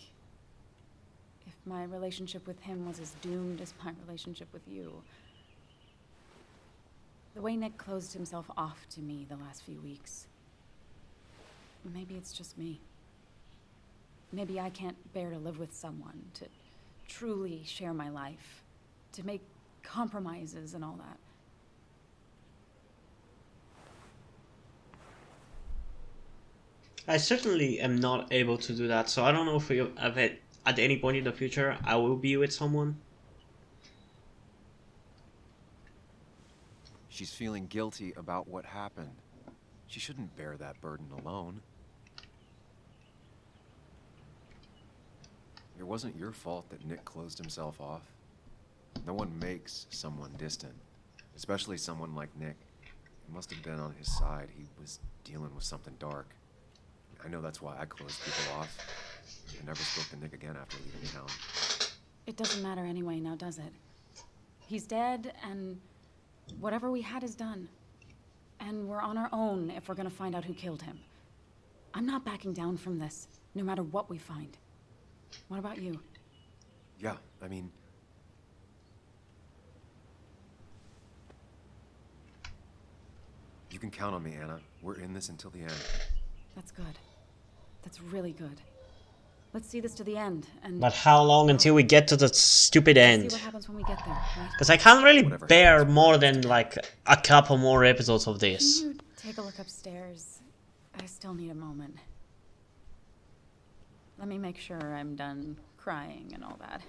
If my relationship with him was as doomed as my relationship with you. The way Nick closed himself off to me the last few weeks. Maybe it's just me. Maybe I can't bear to live with someone, to truly share my life, to make compromises and all that. I certainly am not able to do that, so I don't know if at any point in the future I will be with someone. She's feeling guilty about what happened. She shouldn't bear that burden alone. It wasn't your fault that Nick closed himself off. No one makes someone distant, especially someone like Nick. It must have been on his side. He was dealing with something dark. I know that's why I closed people off. I never spoke to Nick again after leaving town. It doesn't matter anyway now, does it? He's dead, and whatever we had is done. And we're on our own if we're gonna find out who killed him. I'm not backing down from this, no matter what we find. What about you? Yeah, I mean... You can count on me, Anna. We're in this until the end. That's good. That's really good. Let's see this to the end, and... But how long until we get to the stupid see end? what happens when we get there, right? Because I can't really Whatever bear happens. more than like a couple more episodes of this. Can you take a look upstairs? I still need a moment. Let me make sure I'm done crying and all that.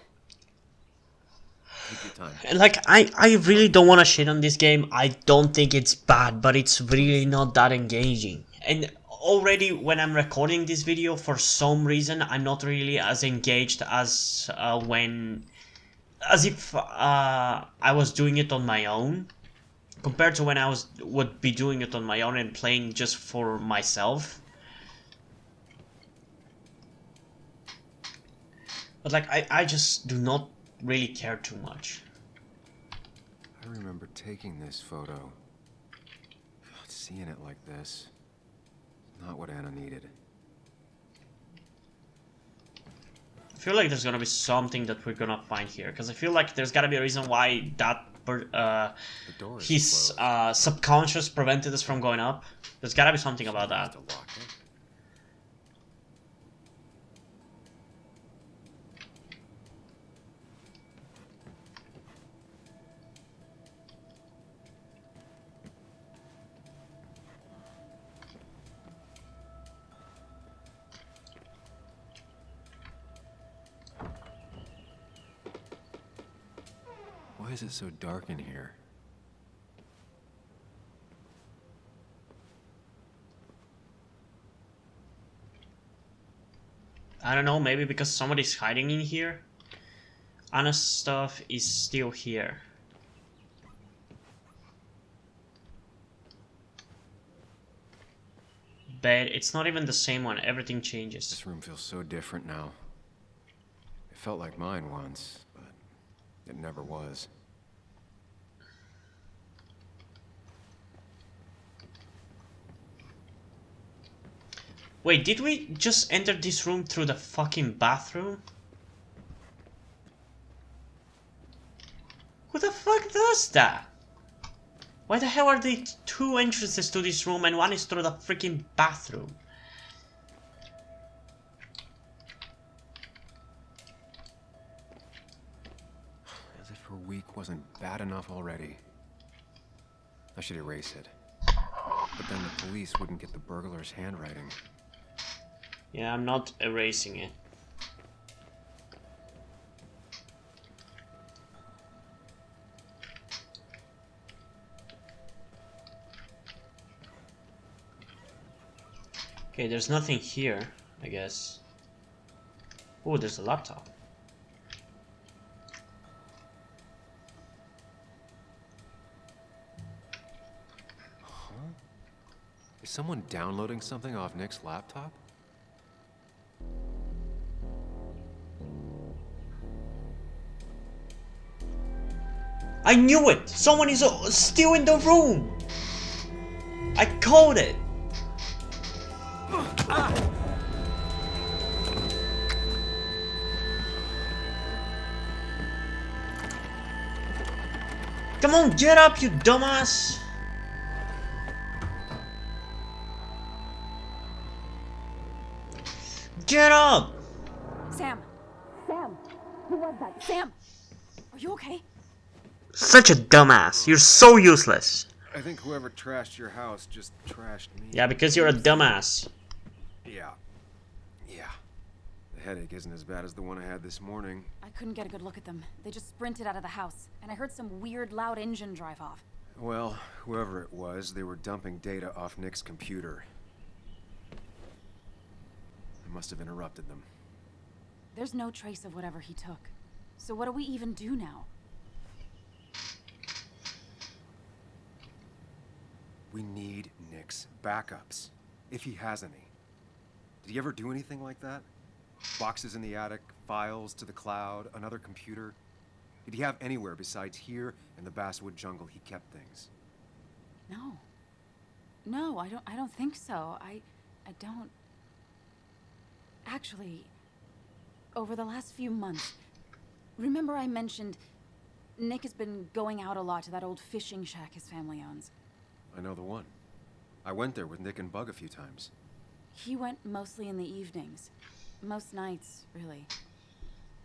Take your time. And like, I really don't want to shit on this game. I don't think it's bad, but it's really not that engaging. And already when I'm recording this video, for some reason, I'm not really as engaged as as if I was doing it on my own, compared to when I would be doing it on my own and playing just for myself. But like, I just do not really care too much. I remember taking this photo. God, seeing it like this. Not what Anna needed. I feel like there's gonna be something that we're gonna find here, because I feel like there's gotta be a reason why that his subconscious prevented us from going up. There's gotta be something about that. Why is it so dark in here? I don't know, maybe because somebody's hiding in here. Anna's stuff is still here. But it's not even the same one, everything changes. This room feels so different now. It felt like mine once, but it never was. Wait, did we just enter this room through the fucking bathroom? Who the fuck does that? Why the hell are there two entrances to this room and one is through the freaking bathroom? As if her week wasn't bad enough already. I should erase it. But then the police wouldn't get the burglar's handwriting. Yeah, I'm not erasing it. Okay, there's nothing here, I guess. Oh, there's a laptop. Huh? Is someone downloading something off Nick's laptop? I knew it! Someone is still in the room! I called it! Come on, get up, you dumbass! Get up! Sam! Sam! Who was that? Sam! Are you okay? Such a dumbass. You're so useless. I think whoever trashed your house just trashed me. Yeah, because you're a dumbass. Yeah. The headache isn't as bad as the one I had this morning. I couldn't get a good look at them. They just sprinted out of the house, and I heard some weird, loud engine drive off. Well, whoever it was, they were dumping data off Nick's computer. I must have interrupted them. There's no trace of whatever he took. So what do we even do now? We need Nick's backups, if he has any. Did he ever do anything like that? Boxes in the attic, files to the cloud, another computer? Did he have anywhere besides here in the Basswood jungle he kept things? No. No, I don't think so. I don't... Actually, over the last few months, remember I mentioned Nick has been going out a lot to that old fishing shack his family owns? I know the one. I went there with Nick and Bug a few times. He went mostly in the evenings. Most nights, really.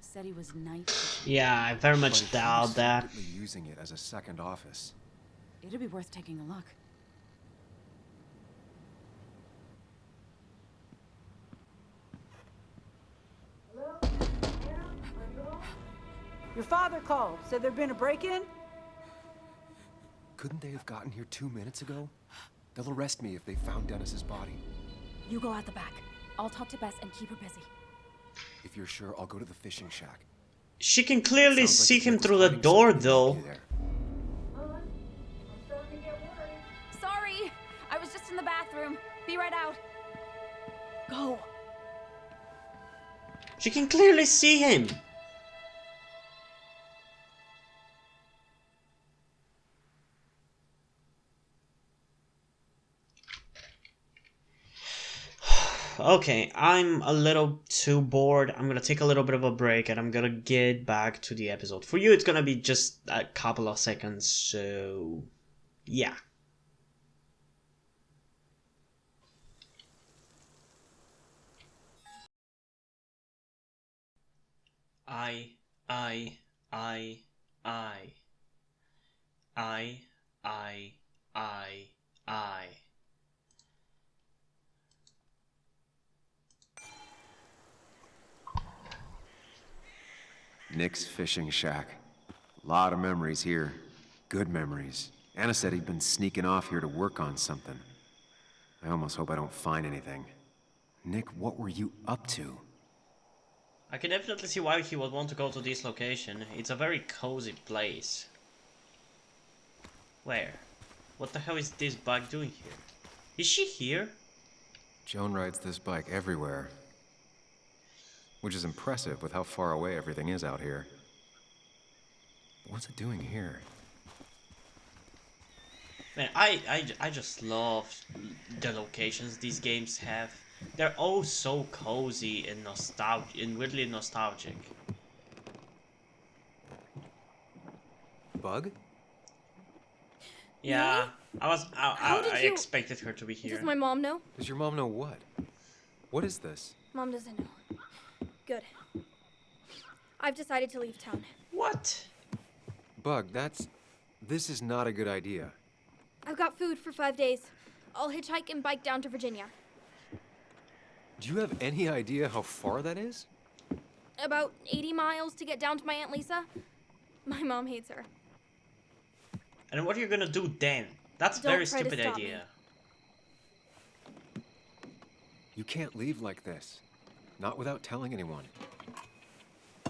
Said he was night fishing. Yeah, I very But much if he doubt was that. secretly using it as a second office. It'd be worth taking a look. Your father called. Said there'd been a break-in? Couldn't they have gotten here 2 minutes ago? They'll arrest me if they found Dennis's body. You go out the back. I'll talk to Bess and keep her busy. If you're sure, I'll go to the fishing shack. She can clearly Sounds like see if him Nick was through the hiding door, something, he'd though. be there. Sorry! I was just in the bathroom. Be right out. Go. She can clearly see him. Okay, I'm a little too bored. I'm gonna take a little bit of a break and I'm gonna get back to the episode. For you, it's gonna be just a couple of seconds, so yeah. I, I, I, I, I, I, I, I. Nick's fishing shack. Lot of memories here. Good memories. Anna said he'd been sneaking off here to work on something. I almost hope I don't find anything. Nick, what were you up to? I can definitely see why he would want to go to this location. It's a very cozy place. Where? What the hell is this bike doing here? Is she here? Joan rides this bike everywhere. Which is impressive with how far away everything is out here. But what's it doing here? Man, I just love the locations these games have. They're all so cozy and nostalgic and weirdly nostalgic. Bug? Yeah, Really? How did I you- expected her to be here. Does my mom know? Does your mom know what? What is this? Mom doesn't know. Good. I've decided to leave town. What? Bug, this is not a good idea. I've got food for 5 days. I'll hitchhike and bike down to Virginia. Do you have any idea how far that is? About 80 miles to get down to my Aunt Lisa. My mom hates her. And what are you gonna do then? That's a Don't very try to stupid stop me. idea. You can't leave like this. Not without telling anyone.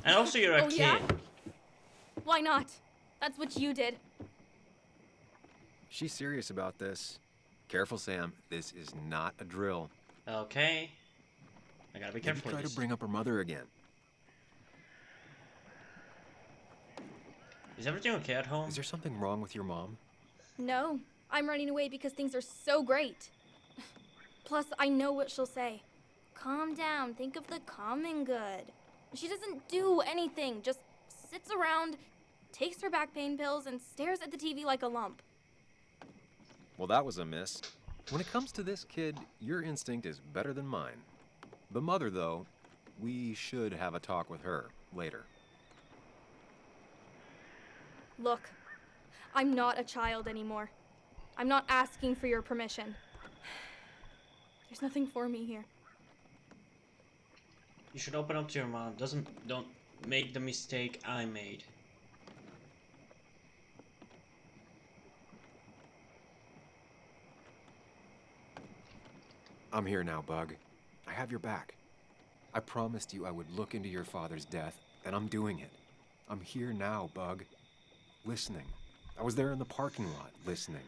And also you're a Oh, kid. yeah? Why not? That's what you did. She's serious about this. Careful, Sam. This is not a drill. Okay. I gotta be Maybe careful try with to this. bring up her mother again. Is everything okay at home? Is there something wrong with your mom? No, I'm running away because things are so great. Plus, I know what she'll say. Calm down, think of the common good. She doesn't do anything, just sits around, takes her back pain pills, and stares at the TV like a lump. Well, that was a miss. When it comes to this kid, your instinct is better than mine. The mother, though, we should have a talk with her later. Look, I'm not a child anymore. I'm not asking for your permission. There's nothing for me here. You should open up to your mom. Don't make the mistake I made. I'm here now, Bug. I have your back. I promised you I would look into your father's death, and I'm doing it. I'm here now, Bug. Listening. I was there in the parking lot, listening.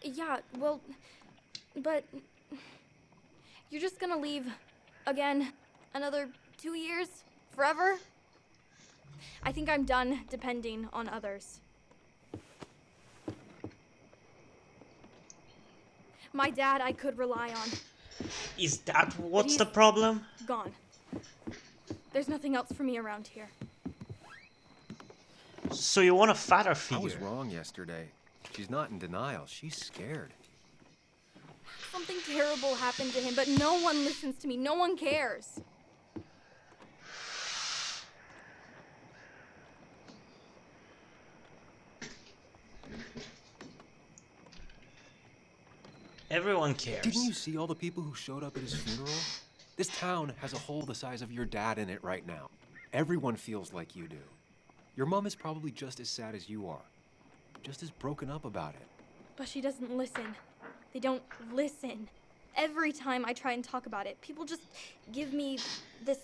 Yeah, well, but you're just gonna leave again another 2 years? Forever? I think I'm done depending on others. My dad I could rely on. Is that what's he's- the problem? Gone. There's nothing else for me around here. So you want a father I figure? was wrong yesterday. She's not in denial. She's scared. Something terrible happened to him, but no one listens to me. No one cares. Everyone cares. Didn't you see all the people who showed up at his funeral? This town has a hole the size of your dad in it right now. Everyone feels like you do. Your mom is probably just as sad as you are. Just as broken up about it. But she doesn't listen. They don't listen. Every time I try and talk about it, people just give me this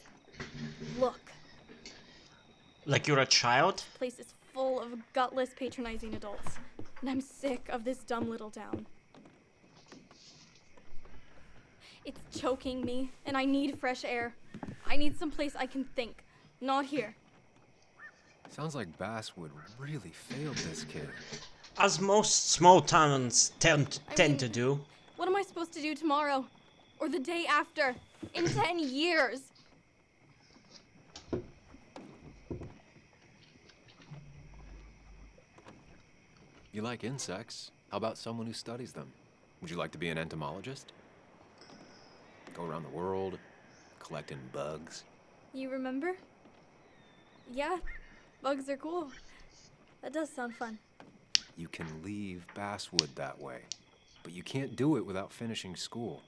look. Like you're a child? The place is full of gutless, patronizing adults. And I'm sick of this dumb little town. It's choking me, and I need fresh air. I need someplace I can think. Not here. Sounds like Basswood really failed this kid. As most small towns tend I to mean- do. What am I supposed to do tomorrow? Or the day after? in 10 years. You like insects? How about someone who studies them? Would you like to be an entomologist? Go around the world, collecting bugs. You remember? Yeah, bugs are cool. That does sound fun. You can leave Basswood that way, but you can't do it without finishing school.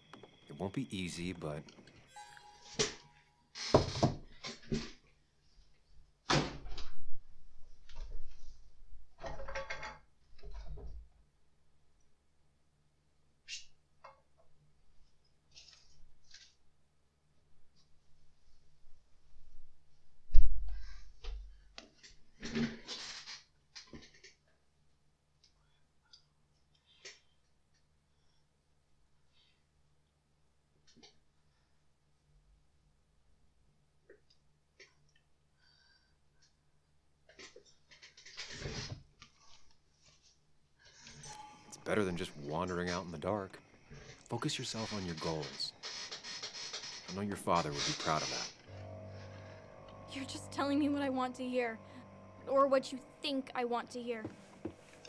It won't be easy, but it's better than just wandering out in the dark. Focus yourself on your goals. I know your father would be proud of that. You're just telling me what I want to hear. Or what you think I want to hear.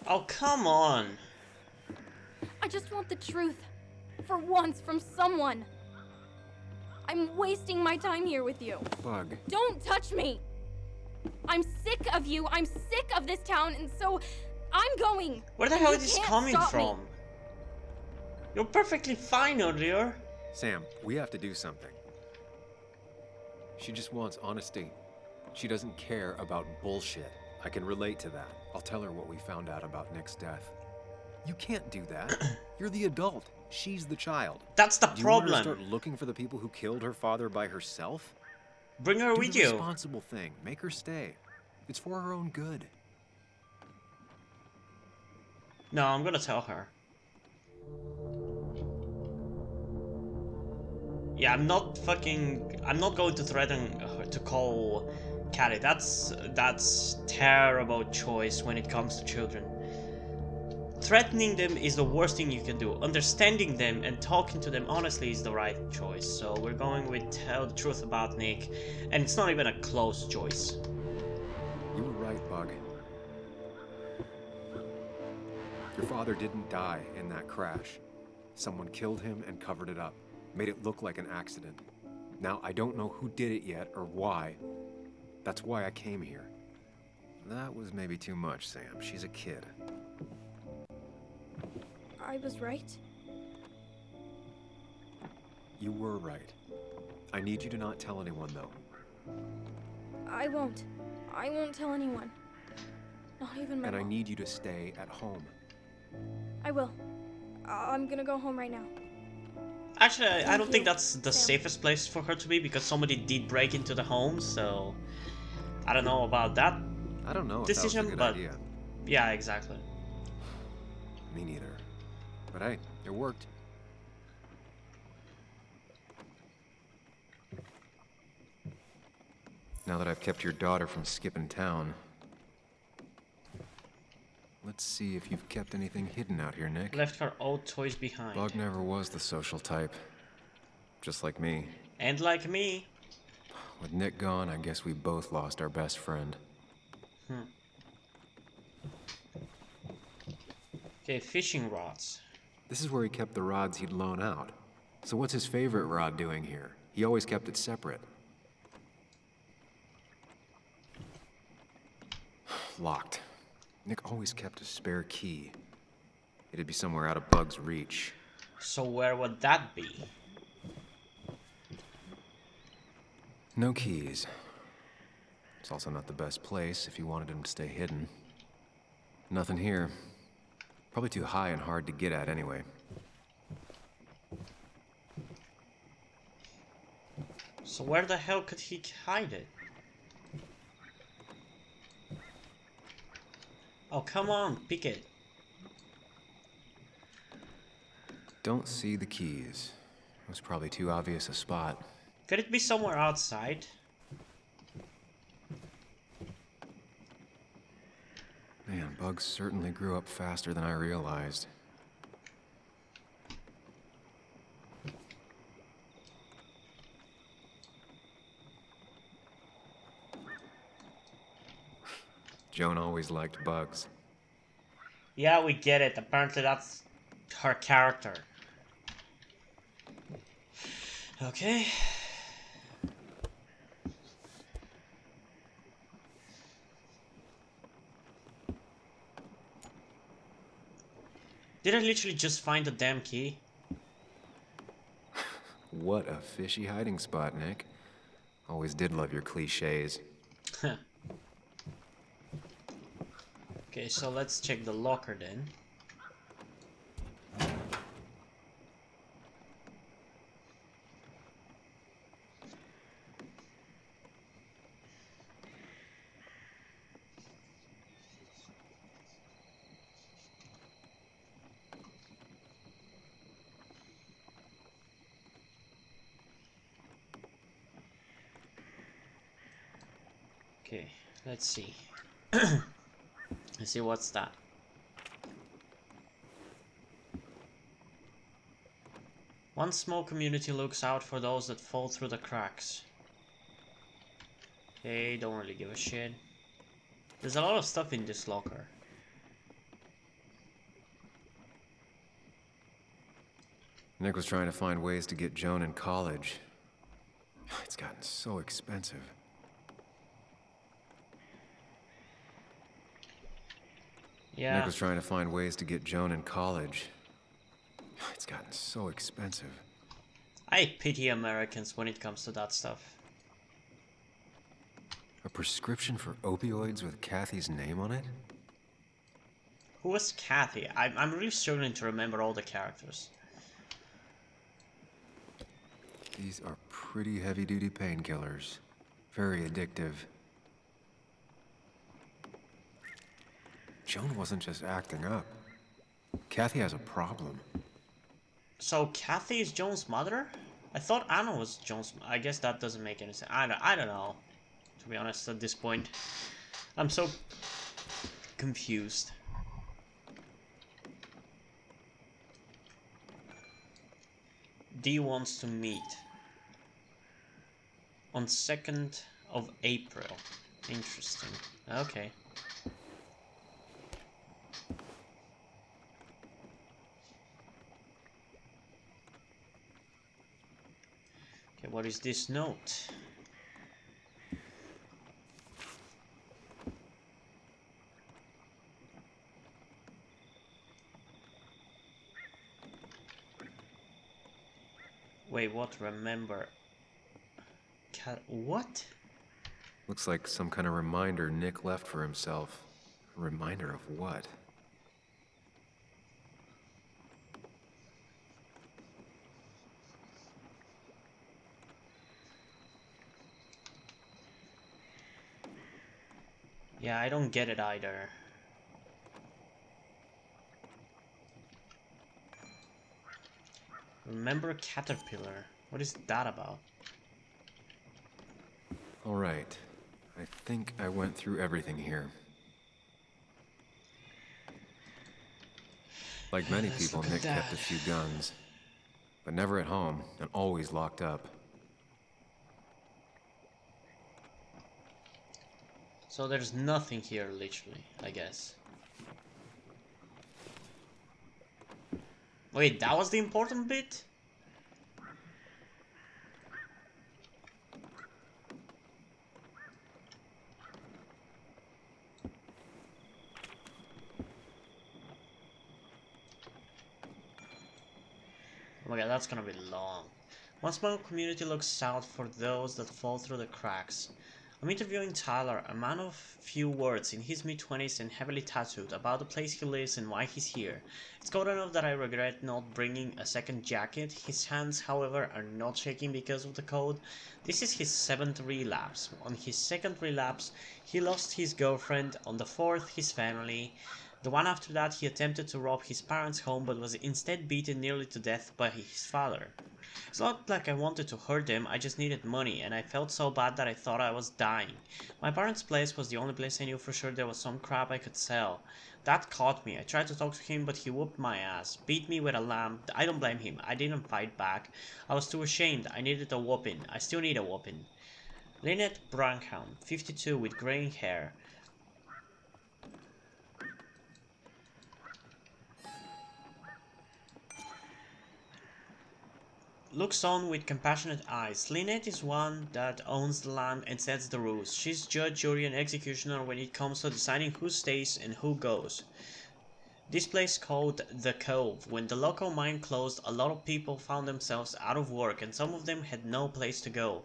Oh, come on. I just want the truth. For once, from someone. I'm wasting my time here with you. Bug. Don't touch me! I'm sick of you, I'm sick of this town, and so I'm going. Where the And hell you is this can't coming stop me. from? You're perfectly fine earlier. Sam, we have to do something. She just wants honesty. She doesn't care about bullshit. I can relate to that. I'll tell her what we found out about Nick's death. You can't do that. You're the adult. She's the child. That's the Do you want her to problem. start looking for the people who killed her father by herself? Bring her Do with the you. responsible thing. Make her stay. It's for her own good. No, I'm gonna tell her. Yeah, I'm not going to threaten her to call Callie. That's terrible choice when it comes to children. Threatening them is the worst thing you can do. Understanding them and talking to them honestly is the right choice. So we're going with tell the truth about Nick, and it's not even a close choice. You were right, Bug. Your father didn't die in that crash. Someone killed him and covered it up. Made it look like an accident. Now, I don't know who did it yet or why. That's why I came here. That was maybe too much, Sam. She's a kid. I was right. You were right. I need you to not tell anyone, though. I won't. I won't tell anyone. Not even my And I mom. need you to stay at home. I will. I'm gonna go home right now. Actually, I Thank don't think you, that's the Sam. safest place for her to be because somebody did break into the home, so I don't know about that I don't know if decision, that was a good but idea. yeah, exactly. Me neither. But hey, it worked. Now that I've kept your daughter from skipping town, let's see if you've kept anything hidden out here, Nick. Left her old toys behind. Bug never was the social type. Just like me. And like me. With Nick gone, I guess we both lost our best friend. Okay, fishing rods. This is where he kept the rods he'd loan out. So what's his favorite rod doing here? He always kept it separate. Locked. Nick always kept a spare key. It'd be somewhere out of Bug's reach. So where would that be? No keys. It's also not the best place if you wanted him to stay hidden. Nothing here. Probably too high and hard to get at anyway. So where the hell could he hide it? Oh, come on, pick it. Don't see the keys. It was probably too obvious a spot. Could it be somewhere outside? Man, Bugs certainly grew up faster than I realized. Joan always liked bugs. Yeah, we get it. Apparently that's her character. Okay. Did I literally just find the damn key? What a fishy hiding spot, Nick. Always did love your cliches. Okay, so let's check the locker then. Okay, let's see. Let's see what's that. One small community looks out for those that fall through the cracks. Okay, don't really give a shit. There's a lot of stuff in this locker. Nick was trying to find ways to get Joan in college. It's gotten so expensive. Yeah. Nick was trying to find ways to get Joan in college. It's gotten so expensive. I pity Americans when it comes to that stuff. A prescription for opioids with Kathy's name on it? Who was Kathy? I'm really struggling to remember all the characters. These are pretty heavy-duty painkillers. Very addictive. Joan wasn't just acting up. Kathy has a problem. So Kathy is Joan's mother? I thought Anna was Joan's. I guess that doesn't make any sense. I don't know. To be honest, at this point, I'm so confused. D wants to meet on 2nd of April. Interesting. Okay. Okay, what is this note? Wait, what? Remember? What? Looks like some kind of reminder Nick left for himself. A reminder of what? Yeah, I don't get it either. Remember Caterpillar? What is that about? All right. I think I went through everything here. Like many Let's people, look at Nick kept that. a few guns. But never at home, and always locked up. So there's nothing here, literally, I guess. Wait, that was the important bit? Oh my god, that's gonna be long. One small community looks out for those that fall through the cracks. I'm interviewing Tyler, a man of few words, in his mid-20s and heavily tattooed, about the place he lives and why he's here. It's cold enough that I regret not bringing a second jacket. His hands, however, are not shaking because of the cold. This is his 7th relapse. On his 2nd relapse, he lost his girlfriend. On the 4th, his family. The one after that, he attempted to rob his parents' home but was instead beaten nearly to death by his father. It's not like I wanted to hurt them, I just needed money, and I felt so bad that I thought I was dying. My parents' place was the only place I knew for sure there was some crap I could sell. That caught me. I tried to talk to him, but he whooped my ass, beat me with a lamp. I don't blame him. I didn't fight back. I was too ashamed. I needed a whooping. I still need a whooping. Lynette Brankhound, 52, with graying hair. looks on with compassionate eyes. Lynette is one that owns the land and sets the rules. She's judge, jury, and executioner when it comes to deciding who stays and who goes. This place called The Cove. When the local mine closed, a lot of people found themselves out of work and some of them had no place to go.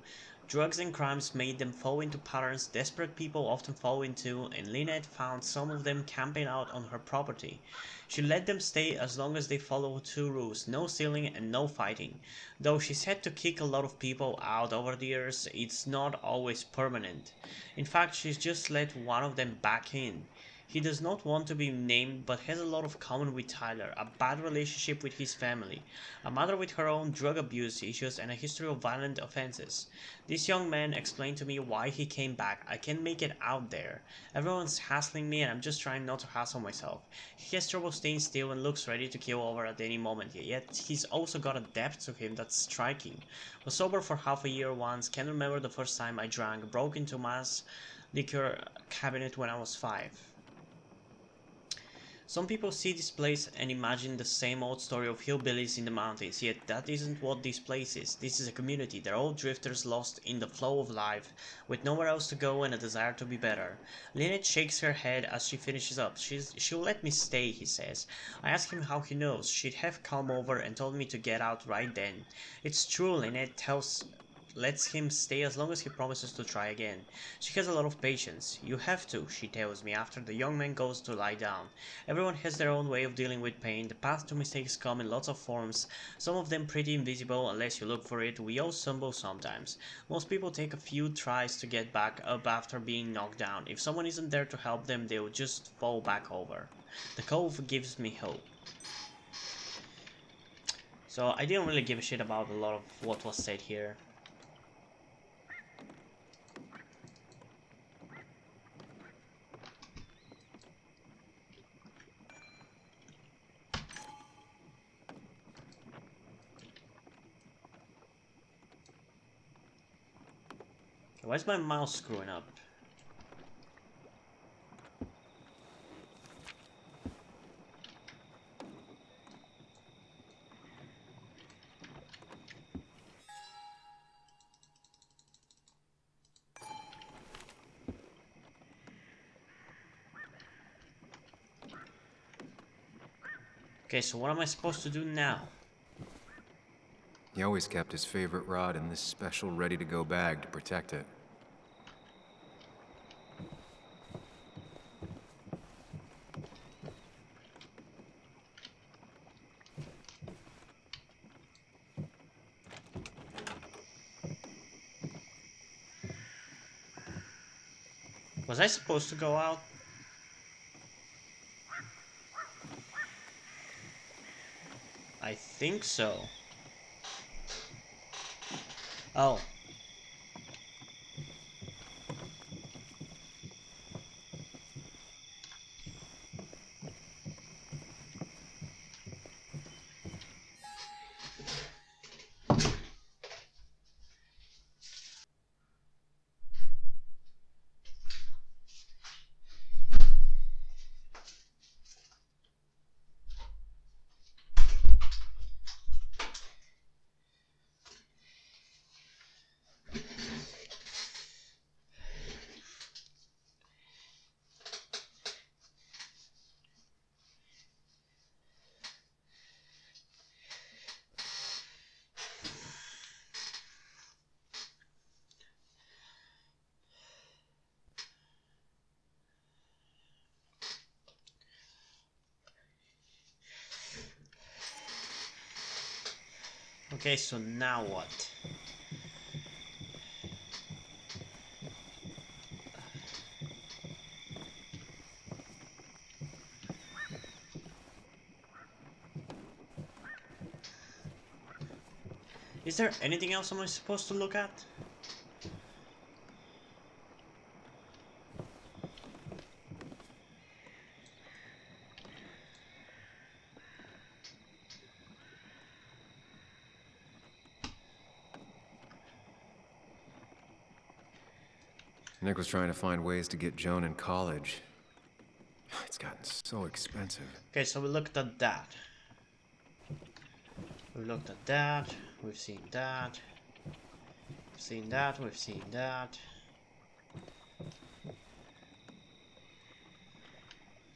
Drugs and crimes made them fall into patterns desperate people often fall into, and Lynette found some of them camping out on her property. She let them stay as long as they followed two rules: no stealing and no fighting. Though she's had to kick a lot of people out over the years, it's not always permanent. In fact, she's just let one of them back in. He does not want to be named but has a lot of common with Tyler: a bad relationship with his family, a mother with her own drug abuse issues, and a history of violent offenses. This young man explained to me why he came back. I can't make it out there. Everyone's hassling me and I'm just trying not to hassle myself. He has trouble staying still and looks ready to keel over at any moment, yet he's also got a depth to him that's striking. Was sober for half a year once, can't remember the first time I drank, broke into mass liquor cabinet when I was 5. Some people see this place and imagine the same old story of hillbillies in the mountains, yet that isn't what this place is. This is a community. They're all drifters lost in the flow of life, with nowhere else to go and a desire to be better. Lynette shakes her head as she finishes up. She'll let me stay, he says. I ask him how he knows. She'd have come over and told me to get out right then. It's true, Lynette lets him stay as long as he promises to try again. She has a lot of patience. You have to, she tells me after the young man goes to lie down. Everyone has their own way of dealing with pain. The path to mistakes come in lots of forms, some of them pretty invisible unless you look for it. We all stumble sometimes. Most people take a few tries to get back up after being knocked down. If someone isn't there to help them, they'll just fall back over. The Cove gives me hope. So I didn't really give a shit about a lot of what was said here. Why is my mouse screwing up? Okay, so what am I supposed to do now? He always kept his favorite rod in this special ready-to-go bag to protect it. Was I supposed to go out? I think so. Oh. Okay, so now what? Is there anything else I'm supposed to look at? Nick was trying to find ways to get Joan in college. It's gotten so expensive. Okay, so we looked at that. We looked at that. we've seen that. We've seen that, we've seen that.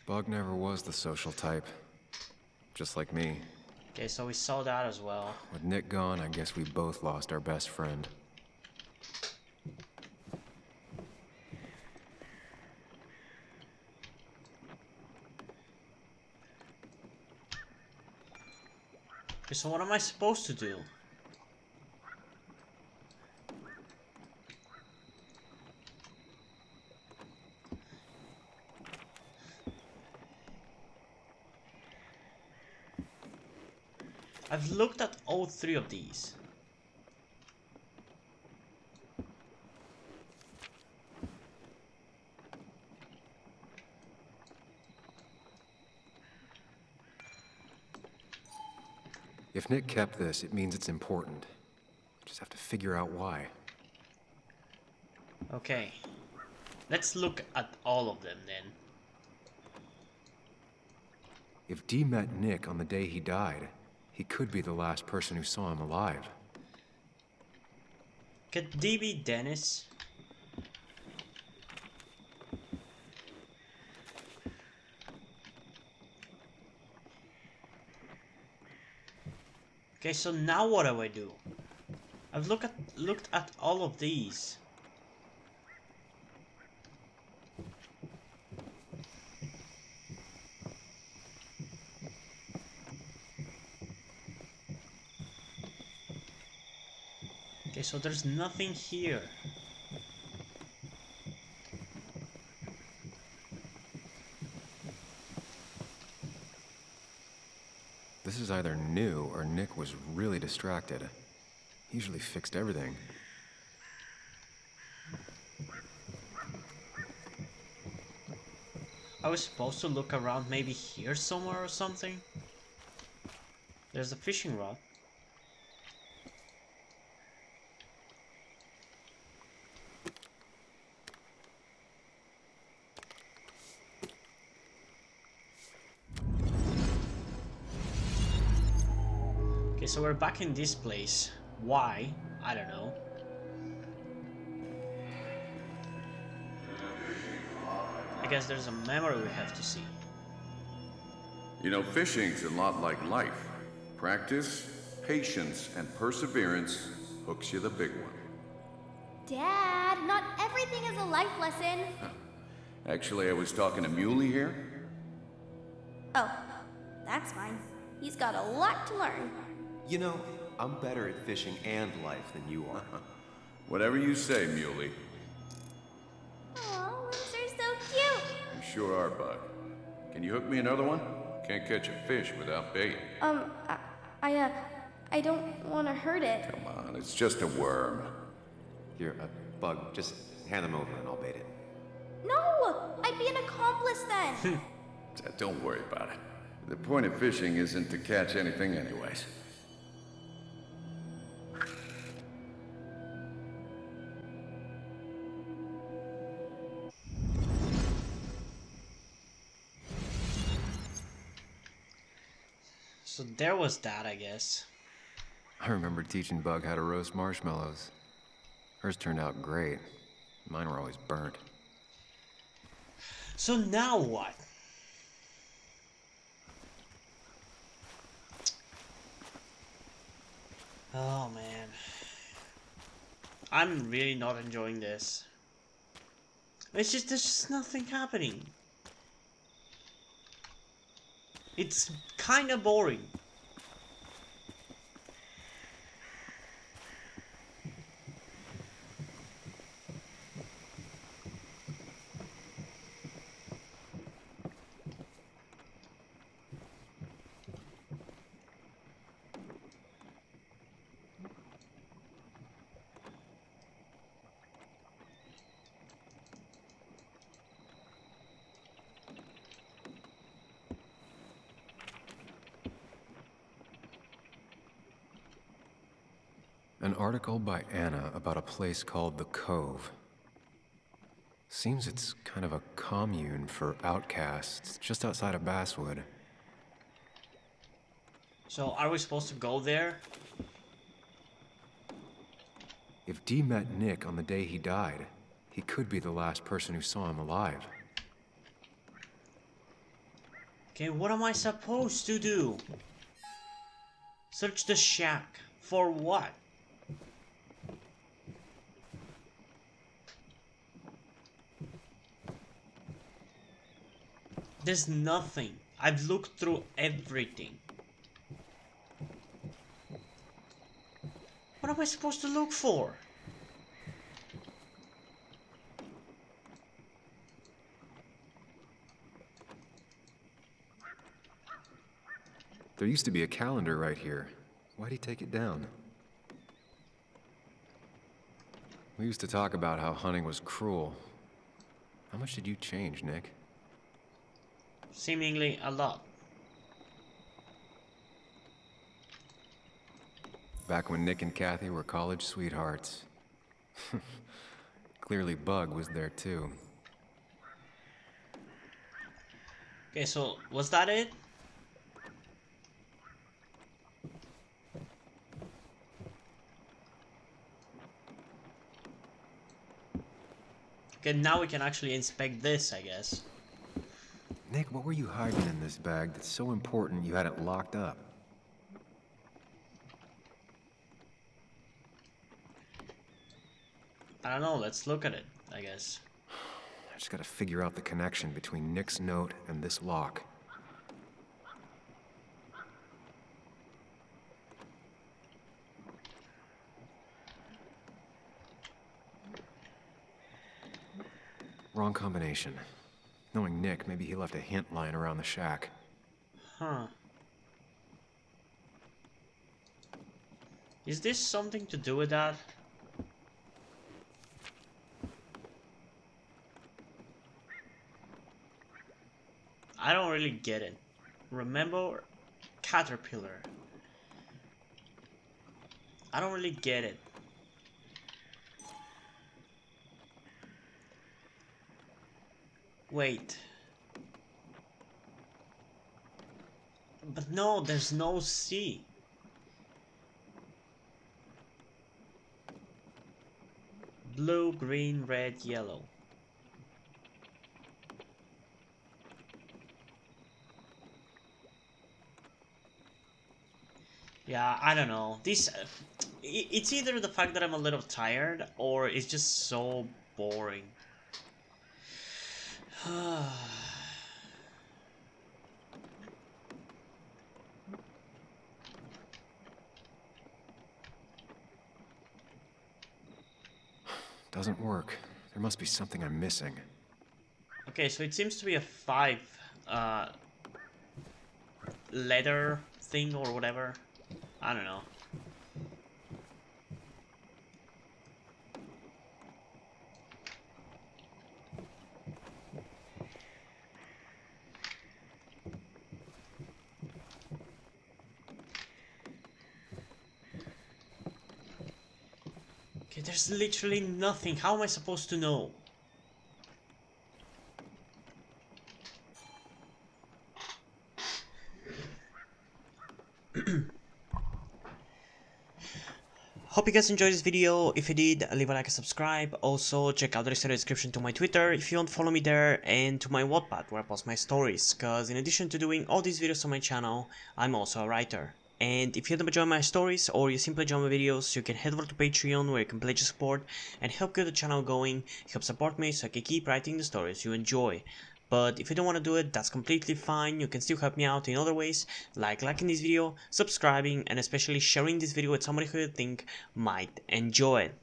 Bug never was the social type. Just like me. Okay, so we saw that as well. With Nick gone, I guess we both lost our best friend. Okay, so what am I supposed to do? I've looked at all three of these. If Nick kept this, it means it's important. Just have to figure out why. Okay. Let's look at all of them then. If Dee met Nick on the day he died, he could be the last person who saw him alive. Could D be Dennis? Okay, so now what do I do? I've looked at all of these. Okay, so there's nothing here. This is either new or Nick was really distracted. He usually fixed everything. I was supposed to look around maybe here somewhere or something. There's a fishing rod. Okay, so we're back in this place. Why? I don't know. I guess there's a memory we have to see. You know, fishing's a lot like life. Practice, patience, and perseverance hooks you the big one. Dad, not everything is a life lesson. Actually, I was talking to Muley here. Oh, that's fine. He's got a lot to learn. You know, I'm better at fishing and life than you are. Whatever you say, Muley. Aw, worms are so cute. You sure are, Bug. Can you hook me another one? Can't catch a fish without bait. I don't want to hurt it. Come on, it's just a worm. Here, Bug, just hand them over and I'll bait it. No! I'd be an accomplice then. Don't worry about it. The point of fishing isn't to catch anything anyways. So there was that, I guess. I remember teaching Bug how to roast marshmallows. Hers turned out great. Mine were always burnt. So now what? Oh man. I'm really not enjoying this. There's just nothing happening. It's kinda boring. An article by Anna about a place called the Cove. Seems it's kind of a commune for outcasts just outside of Basswood. So are we supposed to go there? Dee met Nick on the day he died. He could be the last person who saw him alive. Okay, what am I supposed to do? Search the shack. For what? There's nothing. I've looked through everything. What am I supposed to look for? There used to be a calendar right here. Why'd he take it down? We used to talk about how hunting was cruel. How much did you change, Nick? Seemingly a lot. Back when Nick and Kathy were college sweethearts. Clearly Bug was there too. Okay, so was that it? Okay, now we can actually inspect this, I guess. Nick, what were you hiding in this bag that's so important you had it locked up? I don't know, let's look at it, I guess. I just gotta figure out the connection between Nick's note and this lock. Wrong combination. Knowing Nick, maybe he left a hint lying around the shack. Huh. Is this something to do with that? I don't really get it. Remember Caterpillar. I don't really get it. Wait. But no, there's no C. Blue, green, red, yellow. Yeah, I don't know. This, it's either the fact that I'm a little tired or it's just so boring. Doesn't work. There must be something I'm missing. Okay, so it seems to be a 5 letter thing or whatever. I don't know. Okay, there's literally nothing. How am I supposed to know? Hope you guys enjoyed this video. If you did, leave a like and subscribe. Also, check out the rest of the description to my Twitter if you want to follow me there, and to my Wattpad where I post my stories, cause in addition to doing all these videos on my channel, I'm also a writer. And if you enjoy my stories or you simply enjoy my videos, you can head over to Patreon where you can pledge your support and help get the channel going, help support me so I can keep writing the stories you enjoy. But if you don't want to do it, that's completely fine. You can still help me out in other ways, like liking this video, subscribing, and especially sharing this video with somebody who you think might enjoy it.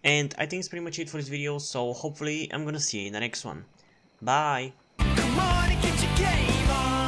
And I think it's pretty much it for this video, so hopefully I'm gonna see you in the next one. Bye! Come on and get your game on.